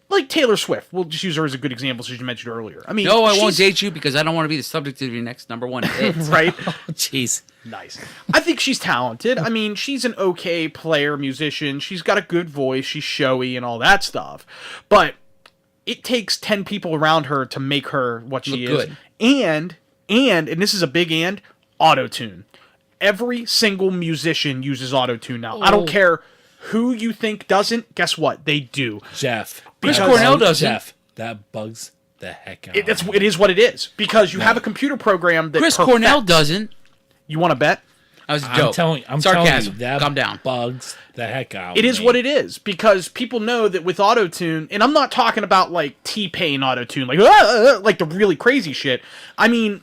S1: like Taylor Swift. We'll just use her as a good example, since you mentioned earlier. I mean,
S4: No, I won't
S1: she's-
S4: date you because I don't want to be the subject of your next number one hit.
S1: right.
S2: Jeez.
S1: Nice. I think she's talented. I mean, she's an okay player, musician. She's got a good voice. She's showy and all that stuff. But it takes 10 people around her to make her what she
S4: Look
S1: is.
S4: good.
S1: And this is a big and, auto-tune. Every single musician uses auto-tune now. I don't care who you think doesn't. Guess what? They do.
S2: Jeff.
S4: Chris
S2: that
S4: Cornell
S2: bugs-
S4: doesn't.
S2: Jeff, that bugs the heck out.
S1: It is what it is. Because you have a computer program that
S4: Chris
S1: perfect-
S4: Cornell doesn't.
S1: You want to bet?
S4: I was a
S2: I'm
S4: joke.
S2: telling
S4: Sarcasm.
S2: you, that
S4: Calm down.
S2: bugs the heck out.
S1: It is what it is, because people know that with autotune, and I'm not talking about like T-Pain autotune, like the really crazy shit. I mean,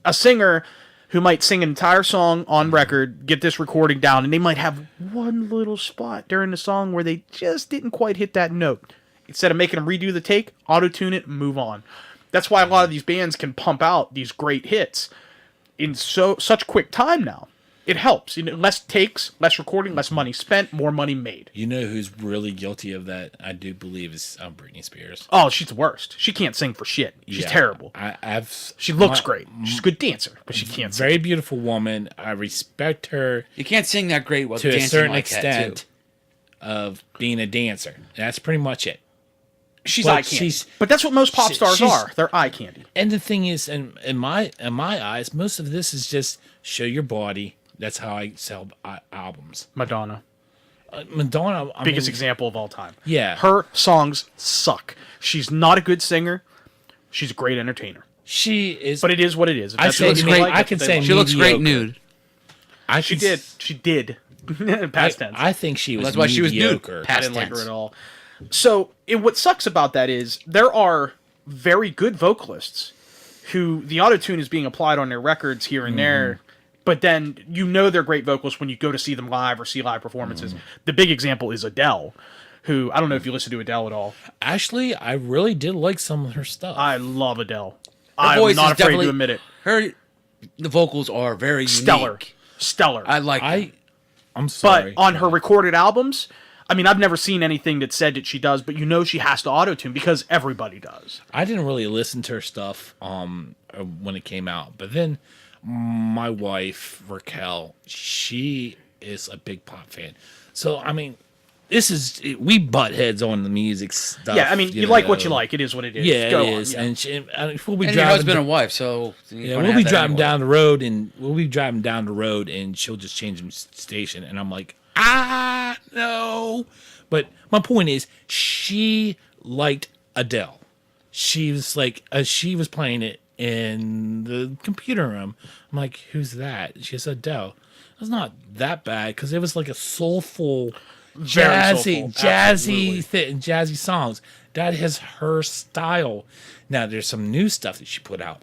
S1: a singer who might sing an entire song on record, get this recording down, and they might have one little spot during the song where they just didn't quite hit that note. Instead of making them redo the take, auto-tune it, and move on. That's why a lot of these bands can pump out these great hits in such quick time now. It helps. You know, less takes, less recording, less money spent, more money made.
S2: You know who's really guilty of that? I do believe is Britney Spears.
S1: Oh, she's the worst. She can't sing for shit. She's
S2: Yeah,
S1: terrible. She looks great. She's a good dancer, but she can't sing.
S2: Very beautiful woman. I respect her
S4: You can't sing that great while
S2: to
S4: dancing
S2: a certain
S4: like that,
S2: extent
S4: too.
S2: of being a dancer. That's pretty much it.
S1: She's
S2: But
S1: eye candy. But that's what most pop stars
S2: she's-
S1: are. They're eye candy.
S2: And the thing is, in my eyes, most of this is just show your body. That's how I sell albums.
S1: Madonna.
S2: Madonna, I
S1: Biggest
S2: mean,
S1: example of all time.
S2: Yeah.
S1: Her songs suck. She's not a good singer. She's a great entertainer.
S2: she is.
S1: But it is what it is. If
S2: I
S1: that's
S2: say
S1: what you
S2: great-
S1: like,
S2: I
S1: that's
S2: can
S1: what they
S2: say
S1: like.
S4: She looks great
S2: mediocre.
S4: nude.
S2: I
S1: She
S2: can
S1: did. She did. Past tense.
S2: I think she was.
S4: That's why she was nude.
S2: mediocre.
S1: I
S4: Past
S1: didn't like her
S4: tense.
S1: at all. So, what sucks about that is there are very good vocalists who the autotune is being applied on their records here and there, but then you know they're great vocalists when you go to see them live or see live performances. The big example is Adele, who I don't know if you listen to Adele at all.
S2: Actually, I really did like some of her stuff.
S1: I love Adele.
S4: Her
S1: I'm
S4: voice
S1: not
S4: is
S1: afraid
S4: definitely-
S1: to admit it.
S4: The vocals are very
S1: Stellar.
S4: unique.
S1: Stellar.
S4: I like them.
S2: I'm sorry.
S1: But on her recorded albums, I mean, I've never seen anything that said that she does, but you know she has to autotune because everybody does.
S2: I didn't really listen to her stuff when it came out, but then my wife Raquel, she is a big pop fan. So I mean, we butt heads on the music stuff.
S1: Yeah, I mean, you like what
S2: know.
S1: you like. It is what it is.
S2: Yeah,
S1: Go
S2: it
S1: on,
S2: is.
S1: yeah.
S2: And we'll be
S4: And your
S2: driving.
S4: husband and wife, so
S2: Yeah, we'll be driving down the road, and she'll just change the station, and I'm like, no. But my point is, she liked Adele. She was like, she was playing it in the computer room. I'm like, who's that? She said Adele. It's not that bad because it was like a soulful,
S1: Very soulful,
S2: jazzy songs. That is her style. Now there's some new stuff that she put out.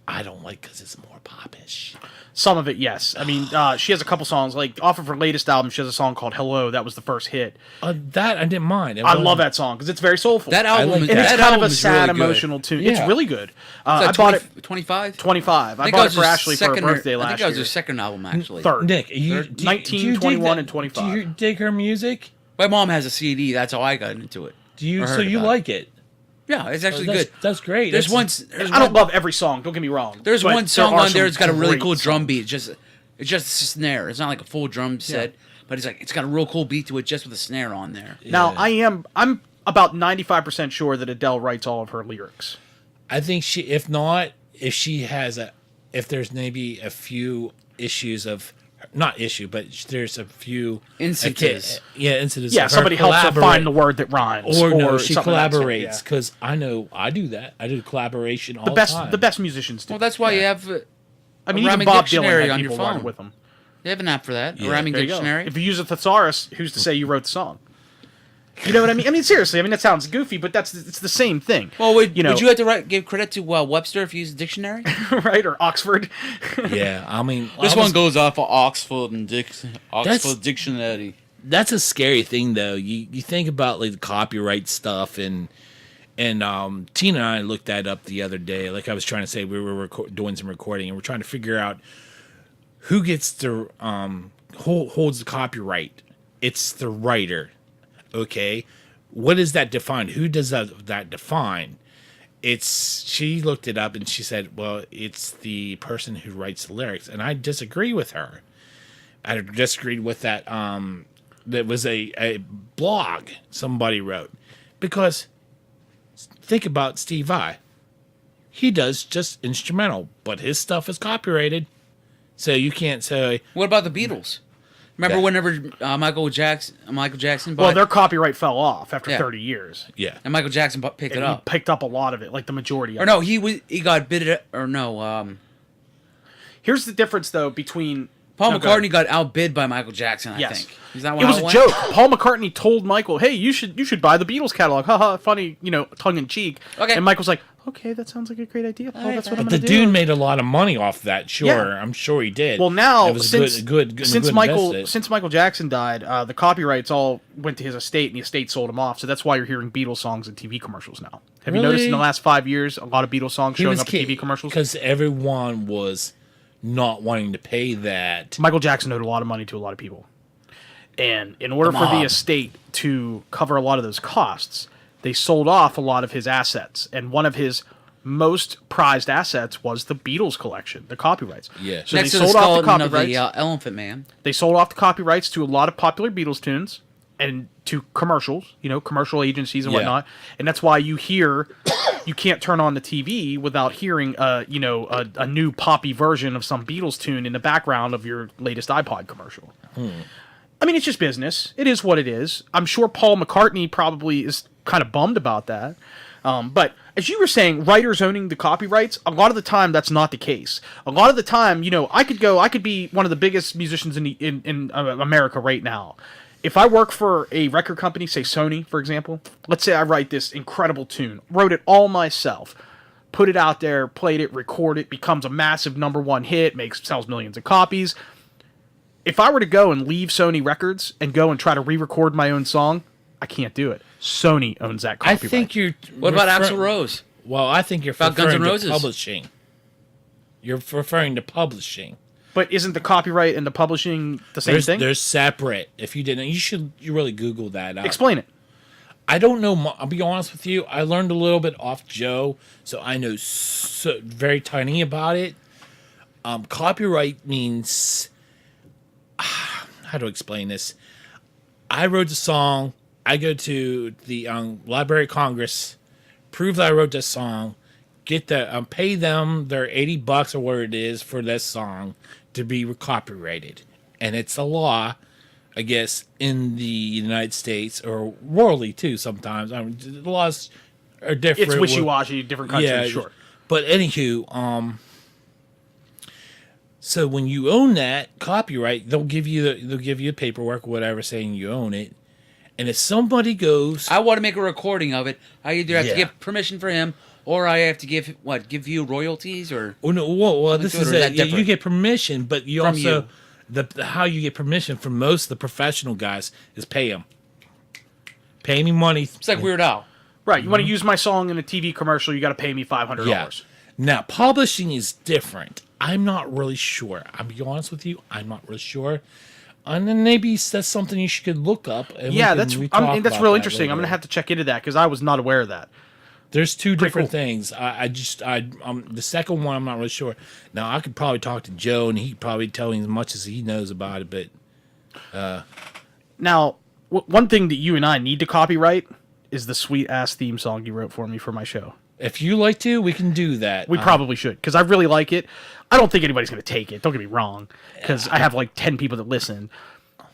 S2: I don't like because it's more popish.
S1: Some of it, yes. I mean, she has a couple songs. Like, off of her latest album, she has a song called Hello. That was the first hit.
S2: That I didn't mind.
S1: I love that song because it's very soulful.
S4: That album,
S2: like
S1: and
S2: that.
S1: it's
S4: that
S1: kind of
S4: album
S1: a
S4: is
S1: sad,
S4: really good.
S1: emotional tune.
S2: Yeah.
S1: It's really good.
S4: Is that
S1: I bought it
S4: 25.
S1: 25. I
S4: think
S1: bought
S4: was
S1: it for
S4: her
S1: Ashley for her
S4: second or-
S1: birthday
S4: I
S1: last
S4: think that was her
S1: year.
S4: second album, actually.
S1: Third.
S2: Nick,
S4: Third-
S1: 19, 21, and 25.
S2: Do you dig her music?
S4: My mom has a CD. That's how I got into it.
S2: Do you?
S4: Or
S2: So
S4: heard
S2: you
S4: about
S2: like it?
S4: Yeah, it's actually
S2: that's,
S4: good.
S2: That's great.
S4: There's
S2: That's-
S4: one. There's
S1: I don't
S4: one,
S1: love every song. Don't get me wrong.
S4: There's
S1: but
S4: one song
S1: there are
S4: on there
S1: some
S4: that's got a really
S1: great
S4: cool drum
S1: songs.
S4: beat. It's just a snare. It's not like a full drum set, but it's got a real cool beat to it, just with a snare on there.
S1: Now,
S2: Yeah.
S1: I'm about 95% sure that Adele writes all of her lyrics.
S2: I think if there's maybe a few issues of, not issue, but there's a few
S4: Instances.
S2: incidents.
S1: Yeah,
S2: of her
S1: somebody helps her
S2: collaborate-
S1: find the word that rhymes.
S2: Or no, she
S1: something of that sort,
S2: collaborates
S1: yeah.
S2: because I know I do that. I do collaboration all the time.
S1: The best musicians do.
S4: Well, that's why you have
S1: I mean,
S4: a
S1: even
S4: rhyming
S1: Bob Dylan
S4: dictionary
S1: had
S4: on your
S1: people run
S4: phone.
S1: with him.
S4: they have an app for that.
S2: Yeah.
S4: A rhyming
S1: There you go.
S4: dictionary.
S1: If you use a thesaurus, who's to say you wrote the song? You know what I mean? I mean, seriously. I mean, that sounds goofy, but it's the same thing.
S4: Well, would
S1: you know,
S4: would you have to give credit to Webster if you use a dictionary?
S1: right? Or Oxford.
S2: Yeah, I mean,
S4: This
S2: I was-
S4: one goes off of Oxford and
S2: That's-
S4: Oxford Dictionary.
S2: That's a scary thing, though. You think about like the copyright stuff, and Tina and I looked that up the other day. Like I was trying to say, we were doing some recording, and we're trying to figure out who gets the who holds the copyright. It's the writer. Okay, what does that define? Who does that define? She looked it up and she said, well, it's the person who writes the lyrics, and I disagree with her. I disagreed with that. That was a blog somebody wrote, because think about Steve Vai. He does just instrumental, but his stuff is copyrighted, so you can't say.
S4: What about the Beatles? Remember
S2: Yeah.
S4: whenever Michael Jackson
S1: Well,
S4: bought,
S1: their copyright fell off after
S4: Yeah.
S1: 30 years.
S2: Yeah,
S4: and Michael Jackson picked
S1: And
S4: it
S1: he
S4: up.
S1: picked up a lot of it, like the majority of
S4: Or
S1: it.
S4: no, he got bid or no.
S1: Here's the difference, though, between...
S4: Paul
S1: No, go ahead.
S4: McCartney got outbid by Michael Jackson. I
S1: Yes.
S4: think. Is that what
S1: It was a
S4: went?
S1: joke. Paul McCartney told Michael, "Hey, you should buy the Beatles catalog." Haha, funny, tongue in cheek.
S4: Okay.
S1: And Michael's like, "Okay, that sounds like a great idea. Paul. That's what I'm
S2: but
S1: gonna
S2: the
S1: do."
S2: dude made a lot of money off that. Sure,
S1: Yeah.
S2: I'm sure he did.
S1: Well, now
S2: It was
S1: since
S2: good invested.
S1: since Michael Jackson died, the copyrights all went to his estate, and the estate sold him off. So that's why you're hearing Beatles songs in TV commercials now. Have you noticed in the
S2: Really?
S1: last 5 years a lot of Beatles songs showing up in TV commercials?
S2: because everyone was not wanting to pay that.
S1: Michael Jackson owed a lot of money to a lot of people. And in order for the
S4: mob.
S1: estate to cover a lot of those costs, they sold off a lot of his assets. And one of his most prized assets was the Beatles collection, the copyrights.
S2: Yeah.
S1: So
S4: Next
S1: they
S4: to the
S1: sold off the
S4: skeleton of
S1: copyrights.
S4: the Elephant Man.
S1: They sold off the copyrights to a lot of popular Beatles tunes and to commercials, commercial agencies and
S2: Yeah.
S1: whatnot. And that's why you can't turn on the TV without hearing, a new poppy version of some Beatles tune in the background of your latest iPod commercial. I mean, it's just business. It is what it is. I'm sure Paul McCartney probably is kind of bummed about that. But as you were saying, writers owning the copyrights, a lot of the time that's not the case. A lot of the time, I could be one of the biggest musicians in America right now. If I work for a record company, say Sony, for example, let's say I write this incredible tune, wrote it all myself, put it out there, played it, record it, becomes a massive #1 hit, sells millions of copies. If I were to go and leave Sony Records and go and try to re-record my own song, I can't do it. Sony owns that
S2: I
S1: copyright.
S2: think you're.
S4: What about Axl Rose?
S2: Well, I think you're
S4: About Guns
S2: referring
S4: N'
S2: to
S4: Roses?
S2: publishing. You're referring to publishing.
S1: But isn't the copyright and the publishing the same thing?
S2: They're separate. If you didn't, you really Google that out.
S1: Explain it.
S2: I don't know. I'll be honest with you. I learned a little bit off Joe, so I know very tiny about it. Copyright means how to explain this. I wrote the song. I go to the Library of Congress, prove that I wrote this song, get the pay them their $80 or what it is for this song to be copyrighted, and it's a law, I guess, in the United States or worldly too. Sometimes the laws are different.
S1: It's wishy-washy, different countries, sure.
S2: But anywho, so when you own that copyright, they'll give you paperwork or whatever saying you own it. And if somebody goes,
S4: I want to make a recording of it. I either have to
S2: Yeah.
S4: get permission for him, Or I have to give you royalties or
S2: Oh, no, well, this
S4: do it,
S2: is
S4: or is
S2: it.
S4: that
S2: You
S4: different?
S2: get permission, but you
S4: From
S2: also
S4: you.
S2: the how you get permission from most of the professional guys is pay them. Pay me money.
S4: it's like Weird Al.
S1: Right. You want to use my song in a TV commercial, you got to pay me $500.
S2: Yeah. Now, publishing is different. I'm not really sure. I'll be honest with you. I'm not really sure. And then maybe that's something you should look up. And
S1: Yeah,
S2: that's
S1: real interesting. I'm going to have to check into that because I was not aware of that.
S2: There's two different
S1: cool.
S2: things. The second one I'm not really sure. Now I could probably talk to Joe and he'd probably tell me as much as he knows about it. But
S1: Now, one thing that you and I need to copyright is the sweet ass theme song you wrote for me for my show.
S2: if you like to, we can do that.
S1: We probably should because I really like it. I don't think anybody's going to take it. Don't get me wrong, because I have like 10 people that listen.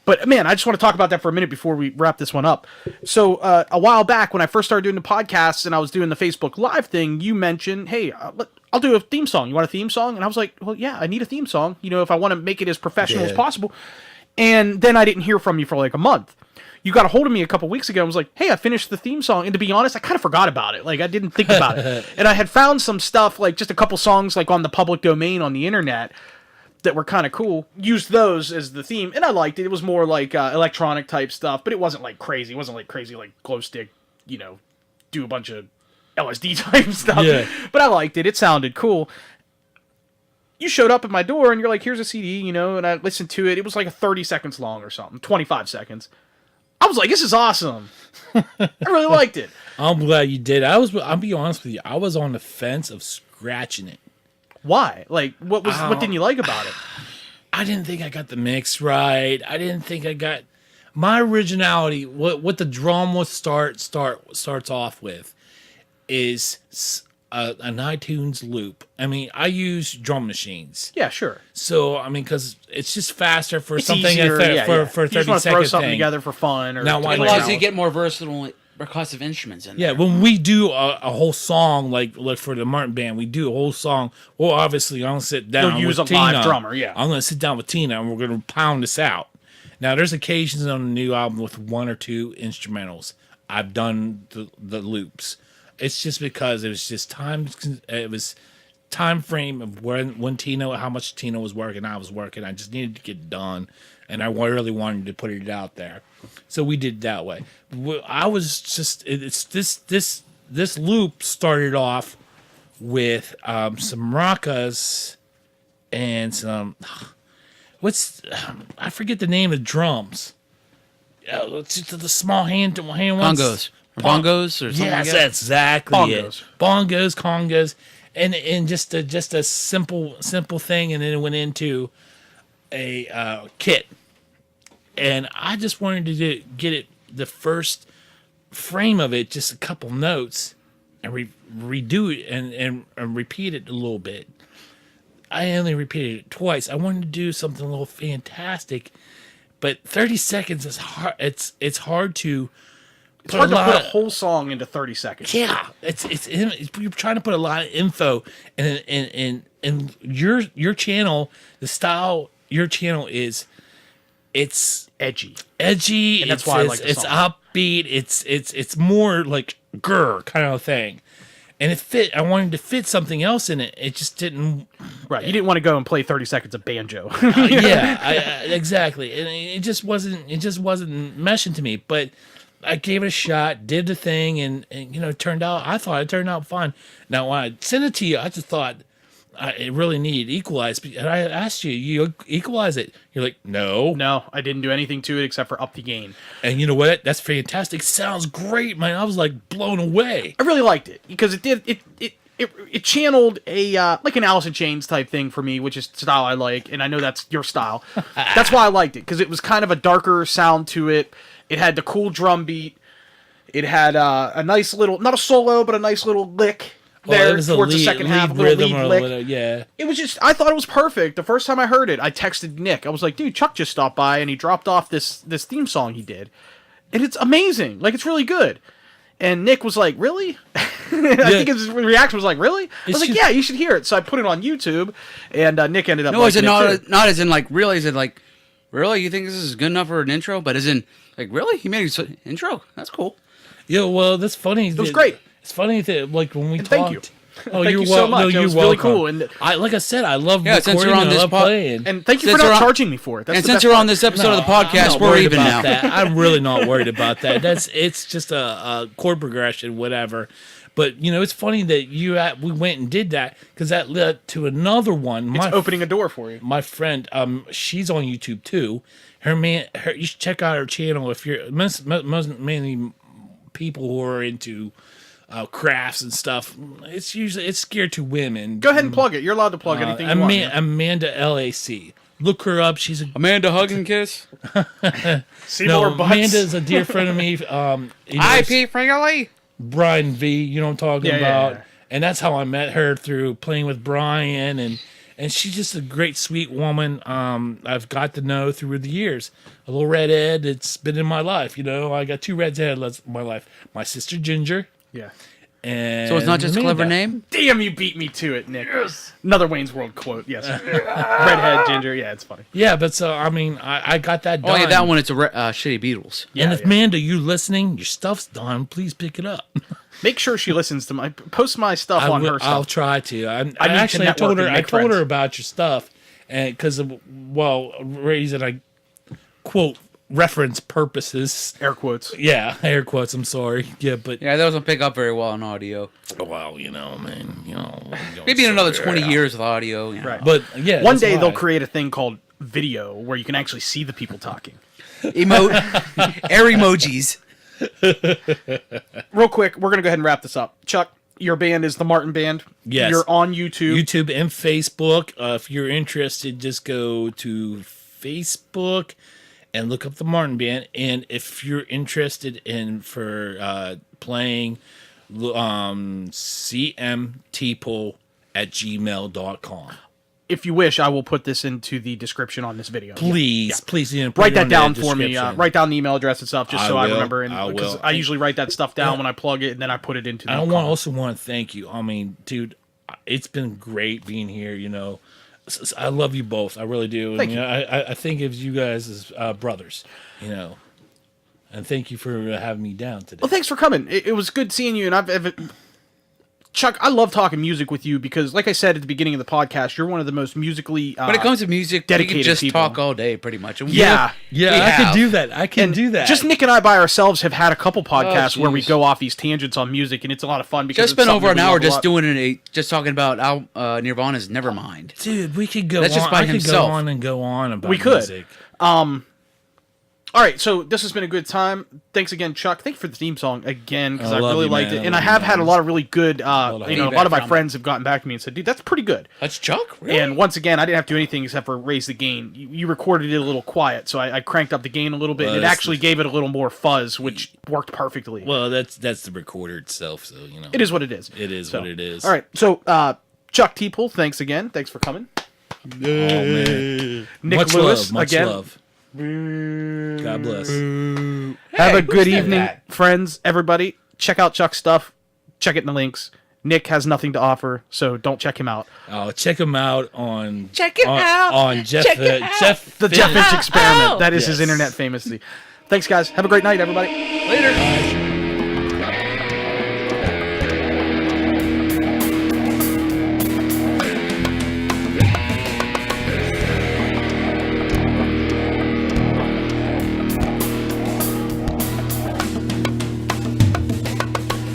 S1: But man, I just want to talk about that for a minute before we wrap this one up. So a while back, when I first started doing the podcasts and I was doing the Facebook Live thing, you mentioned, "Hey, I'll do a theme song. You want a theme song?" And I was like, "Well, yeah, I need a theme song. You know, if I want to make it as professional as
S2: Yeah.
S1: possible." And then I didn't hear from you for like a month. You got a hold of me a couple weeks ago and was like, "Hey, I finished the theme song." And to be honest, I kind of forgot about it. Like, I didn't think about it. And I had found some stuff, like just a couple songs like on the public domain on the internet that were kind of cool. Used those as the theme, and I liked it. It was more like electronic type stuff, but it wasn't like crazy. It wasn't like crazy like glow stick, you know, do a bunch of LSD type stuff.
S2: Yeah.
S1: But I liked it. It sounded cool. You showed up at my door and you're like, "Here's a CD," you know, and I listened to it. It was like 30 seconds long or something, 25 seconds. I was like, "This is awesome." I really liked it.
S2: I'm glad you did. I'll be honest with you. I was on the fence of scratching it.
S1: Why? Like, what didn't you like about it?
S2: I didn't think I got the mix right. I didn't think I got my originality. What the drum will starts off with is an iTunes loop. I mean, I use drum machines,
S1: Yeah, sure.
S2: so I mean, because it's just faster for
S1: It's
S2: something
S1: easier,
S2: for
S1: yeah.
S2: for
S1: You just
S2: 30
S1: want to throw
S2: second
S1: something
S2: thing.
S1: together for fun, or
S2: Now, why
S4: It
S2: not?
S4: allows you to get more versatile percussive instruments in
S2: Yeah,
S4: there.
S2: when we do a whole song, like for the Martin Band, we do a whole song. Well, obviously, I'm gonna sit down.
S1: You'll use
S2: with
S1: a live
S2: Tina.
S1: drummer, yeah.
S2: I'm gonna sit down with Tina, and we're gonna pound this out. Now, there's occasions on the new album with one or two instrumentals. I've done the loops. It's just because it was just time. It was time frame of when Tina, how much Tina was working, I was working. I just needed to get it done, and I really wanted to put it out there. So we did it that way. I was just it's this loop started off with some maracas and some I forget the name of drums. It's just the small hand ones.
S4: Bongos. Or bongos or something
S2: Yes,
S4: like that.
S2: that's exactly
S1: Bongos.
S2: it. Bongos, congas, and just a simple thing, and then it went into a kit. And I just wanted to get it the first frame of it, just a couple notes, and redo it and repeat it a little bit. I only repeated it twice. I wanted to do something a little fantastic, but 30 seconds is hard. It's hard to.
S1: It's hard to put a whole song into 30 seconds.
S2: Yeah, it's you're trying to put a lot of info and your channel, the style your channel is, it's
S1: Edgy.
S2: edgy.
S1: And that's
S2: it's,
S1: why I
S2: it's,
S1: like the
S2: it's
S1: song.
S2: upbeat. It's more like grr kind of thing, and it fit. I wanted to fit something else in it. It just didn't.
S1: Right. You didn't want to go and play 30 seconds of banjo.
S2: Yeah, exactly. And it just wasn't meshing to me. But I gave it a shot, did the thing, and you know, I thought it turned out fine. Now when I sent it to you, I just thought it really needed equalized. And I asked you equalize it. You're like, no.
S1: No, I didn't do anything to it except for up the gain.
S2: And you know what? That's fantastic. Sounds great, man. I was like blown away.
S1: I really liked it because it channeled a like an Alice in Chains type thing for me, which is style I like, and I know that's your style. That's why I liked it, because it was kind of a darker sound to it. It had the cool drum beat. It had a nice little, not a solo, but a nice little lick there
S2: it was
S1: towards the second half, a little
S2: rhythm
S1: lead
S2: or
S1: lick.
S2: whatever, yeah.
S1: It was just, I thought it was perfect. The first time I heard it, I texted Nick. I was like, "Dude, Chuck just stopped by and he dropped off this theme song he did. And it's amazing. Like, it's really good." And Nick was like, "Really?" I think his reaction was like, "Really?" I was like, "Yeah, you should hear it." So I put it on YouTube, and Nick ended up
S4: No, is it
S1: liking it too.
S4: not as in like really? Is it like really? You think this is good enough for an intro? But as in like really? He made an intro. That's cool.
S2: Yeah, well, that's funny. It
S1: was great.
S2: It's funny that like when we
S1: And
S2: talked.
S1: thank you.
S2: Oh,
S1: Thank
S2: you're
S1: you so
S2: welcome.
S1: much.
S2: No,
S1: It
S2: you're
S1: was
S2: welcome.
S1: really cool. And
S2: like I said, I love
S4: Yeah, since
S2: recording.
S4: you're on
S2: I
S4: this
S2: love playing.
S1: and thank you for
S4: Since
S1: not
S4: we're on-
S1: charging me for it. That's
S4: And
S1: the
S4: since
S1: best
S4: you're
S1: part.
S4: on this episode of the
S2: I'm
S4: podcast,
S2: not
S4: we're
S2: worried
S4: even now.
S2: about that. I'm really not worried about that. It's just a chord progression, whatever. But it's funny that we went and did that because that led to another one.
S1: It's opening a door for you.
S2: My friend, she's on YouTube too. You should check out her channel if you're mainly people who are into crafts and stuff. It's geared to women.
S1: Go ahead and plug it. You're allowed to plug anything you want. Man.
S2: Amanda LAC. Look her up. She's a
S4: Amanda Hug and Kiss.
S1: See more butts.
S2: Amanda's a dear friend of me.
S4: IP Freely.
S2: Brian V. You know what I'm talking
S1: Yeah,
S2: about.
S1: yeah.
S2: And that's how I met her, through playing with Brian, and she's just a great, sweet woman. I've got to know through the years. A little redhead. It's been in my life. I got 2 redheads in my life. My sister Ginger.
S1: Yeah.
S2: And
S4: So it's not just a clever
S2: Amanda.
S4: name?
S1: Damn, you beat me to it, Nick. Yes. Another Wayne's World quote. Yes. Redhead, ginger. Yeah, it's funny.
S2: Yeah, but so I got that done.
S4: Oh, yeah, that one, it's a shitty Beatles.
S2: And if
S1: yeah.
S2: Amanda, you listening, your stuff's done. Please pick it up.
S1: Make sure she listens to post my stuff on her
S2: I'll
S1: stuff.
S2: try to.
S1: I need
S2: Actually,
S1: to
S2: I told
S1: network
S2: her.
S1: and
S2: I
S1: make
S2: told
S1: friends.
S2: her about your stuff, and because reason I quote reference purposes.
S1: Air quotes.
S2: Yeah, air quotes. I'm sorry. Yeah, but
S4: Yeah, that doesn't pick up very well on audio.
S2: well, man,
S4: Maybe in another 20 years with audio.
S1: Right.
S2: But yeah,
S1: One
S2: that's
S1: day they'll
S2: why.
S1: create a thing called video where you can actually see the people talking.
S4: Air emojis.
S1: Real quick, we're gonna go ahead and wrap this up. Chuck, your band is the Martin Band.
S2: Yes.
S1: You're on YouTube.
S2: YouTube and Facebook. If you're interested, just go to Facebook and look up the Martin Band. And if you're interested in playing, cmteapole@gmail.com.
S1: If you wish, I will put this into the description on this video.
S2: Please, please, put
S1: Write
S2: it
S1: that
S2: on
S1: down
S2: the
S1: for me.
S2: description.
S1: Write down the email address and stuff, just so I
S2: will.
S1: remember.
S2: I
S1: Because
S2: will.
S1: I usually write that stuff down when I plug it, and then I put it into the
S2: I
S1: call.
S2: also want to thank you. I mean, dude, it's been great being here. I love you both. I really do.
S1: Thank
S2: And,
S1: you.
S2: I think of you guys as brothers. And thank you for having me down today.
S1: Well, thanks for coming. It was good seeing you, and Chuck, I love talking music with you because, like I said at the beginning of the podcast, you're one of the most musically
S4: When it comes to music, we
S1: dedicated
S4: can just
S1: people.
S4: talk all day, pretty much. And
S1: Yeah.
S2: Yeah,
S4: we
S2: I
S4: have.
S2: can do that. I can
S1: and
S2: do that.
S1: Just Nick and I by ourselves have had a couple podcasts where we
S4: jeez.
S1: go off these tangents on music, and it's a lot of fun because
S4: Just
S1: it's
S4: spent
S1: something
S4: over an
S1: that we
S4: hour
S1: love a
S4: just
S1: lot.
S4: doing just talking about Nirvana's Nevermind.
S2: dude, we could go
S4: That's
S2: on.
S4: just by
S2: I could
S4: himself.
S2: go on and go on about
S1: We could.
S2: music.
S1: All right, so this has been a good time. Thanks again, Chuck. Thank you for the theme song again because
S2: I
S1: I
S2: love
S1: really
S2: you,
S1: liked
S2: man.
S1: it,
S2: I
S1: and I
S2: love you,
S1: have had a
S2: man.
S1: lot of really good. A lot
S4: feedback
S1: of my
S4: from
S1: friends have gotten back to me and said, "Dude, that's pretty good."
S4: That's Chuck? Really?
S1: And once again, I didn't have to do anything except for raise the gain. You recorded it a little quiet, so I cranked up the gain a little bit,
S2: Well,
S1: and it
S2: that's
S1: actually gave it a little more fuzz, which worked perfectly.
S2: Well, that's the recorder itself, so
S1: It is what it is.
S2: It is
S1: So,
S2: what it is.
S1: All right, so Chuck Teapole, thanks again. Thanks for coming.
S2: Oh man.
S1: Nick
S2: Much
S1: Lewis,
S2: love. Much
S1: again.
S2: love. God bless.
S1: Have a
S4: who
S1: good
S4: said
S1: evening,
S4: that?
S1: friends. Everybody, check out Chuck's stuff. Check it in the links. Nick has nothing to offer, so don't check him out.
S2: Oh, check him out on
S3: out.
S2: on Jeff
S3: Check it out.
S2: Jeff
S1: The Jeff Finch Experiment. That is his
S2: Yes.
S1: internet famously. Thanks, guys. Have a great night, everybody.
S4: Later.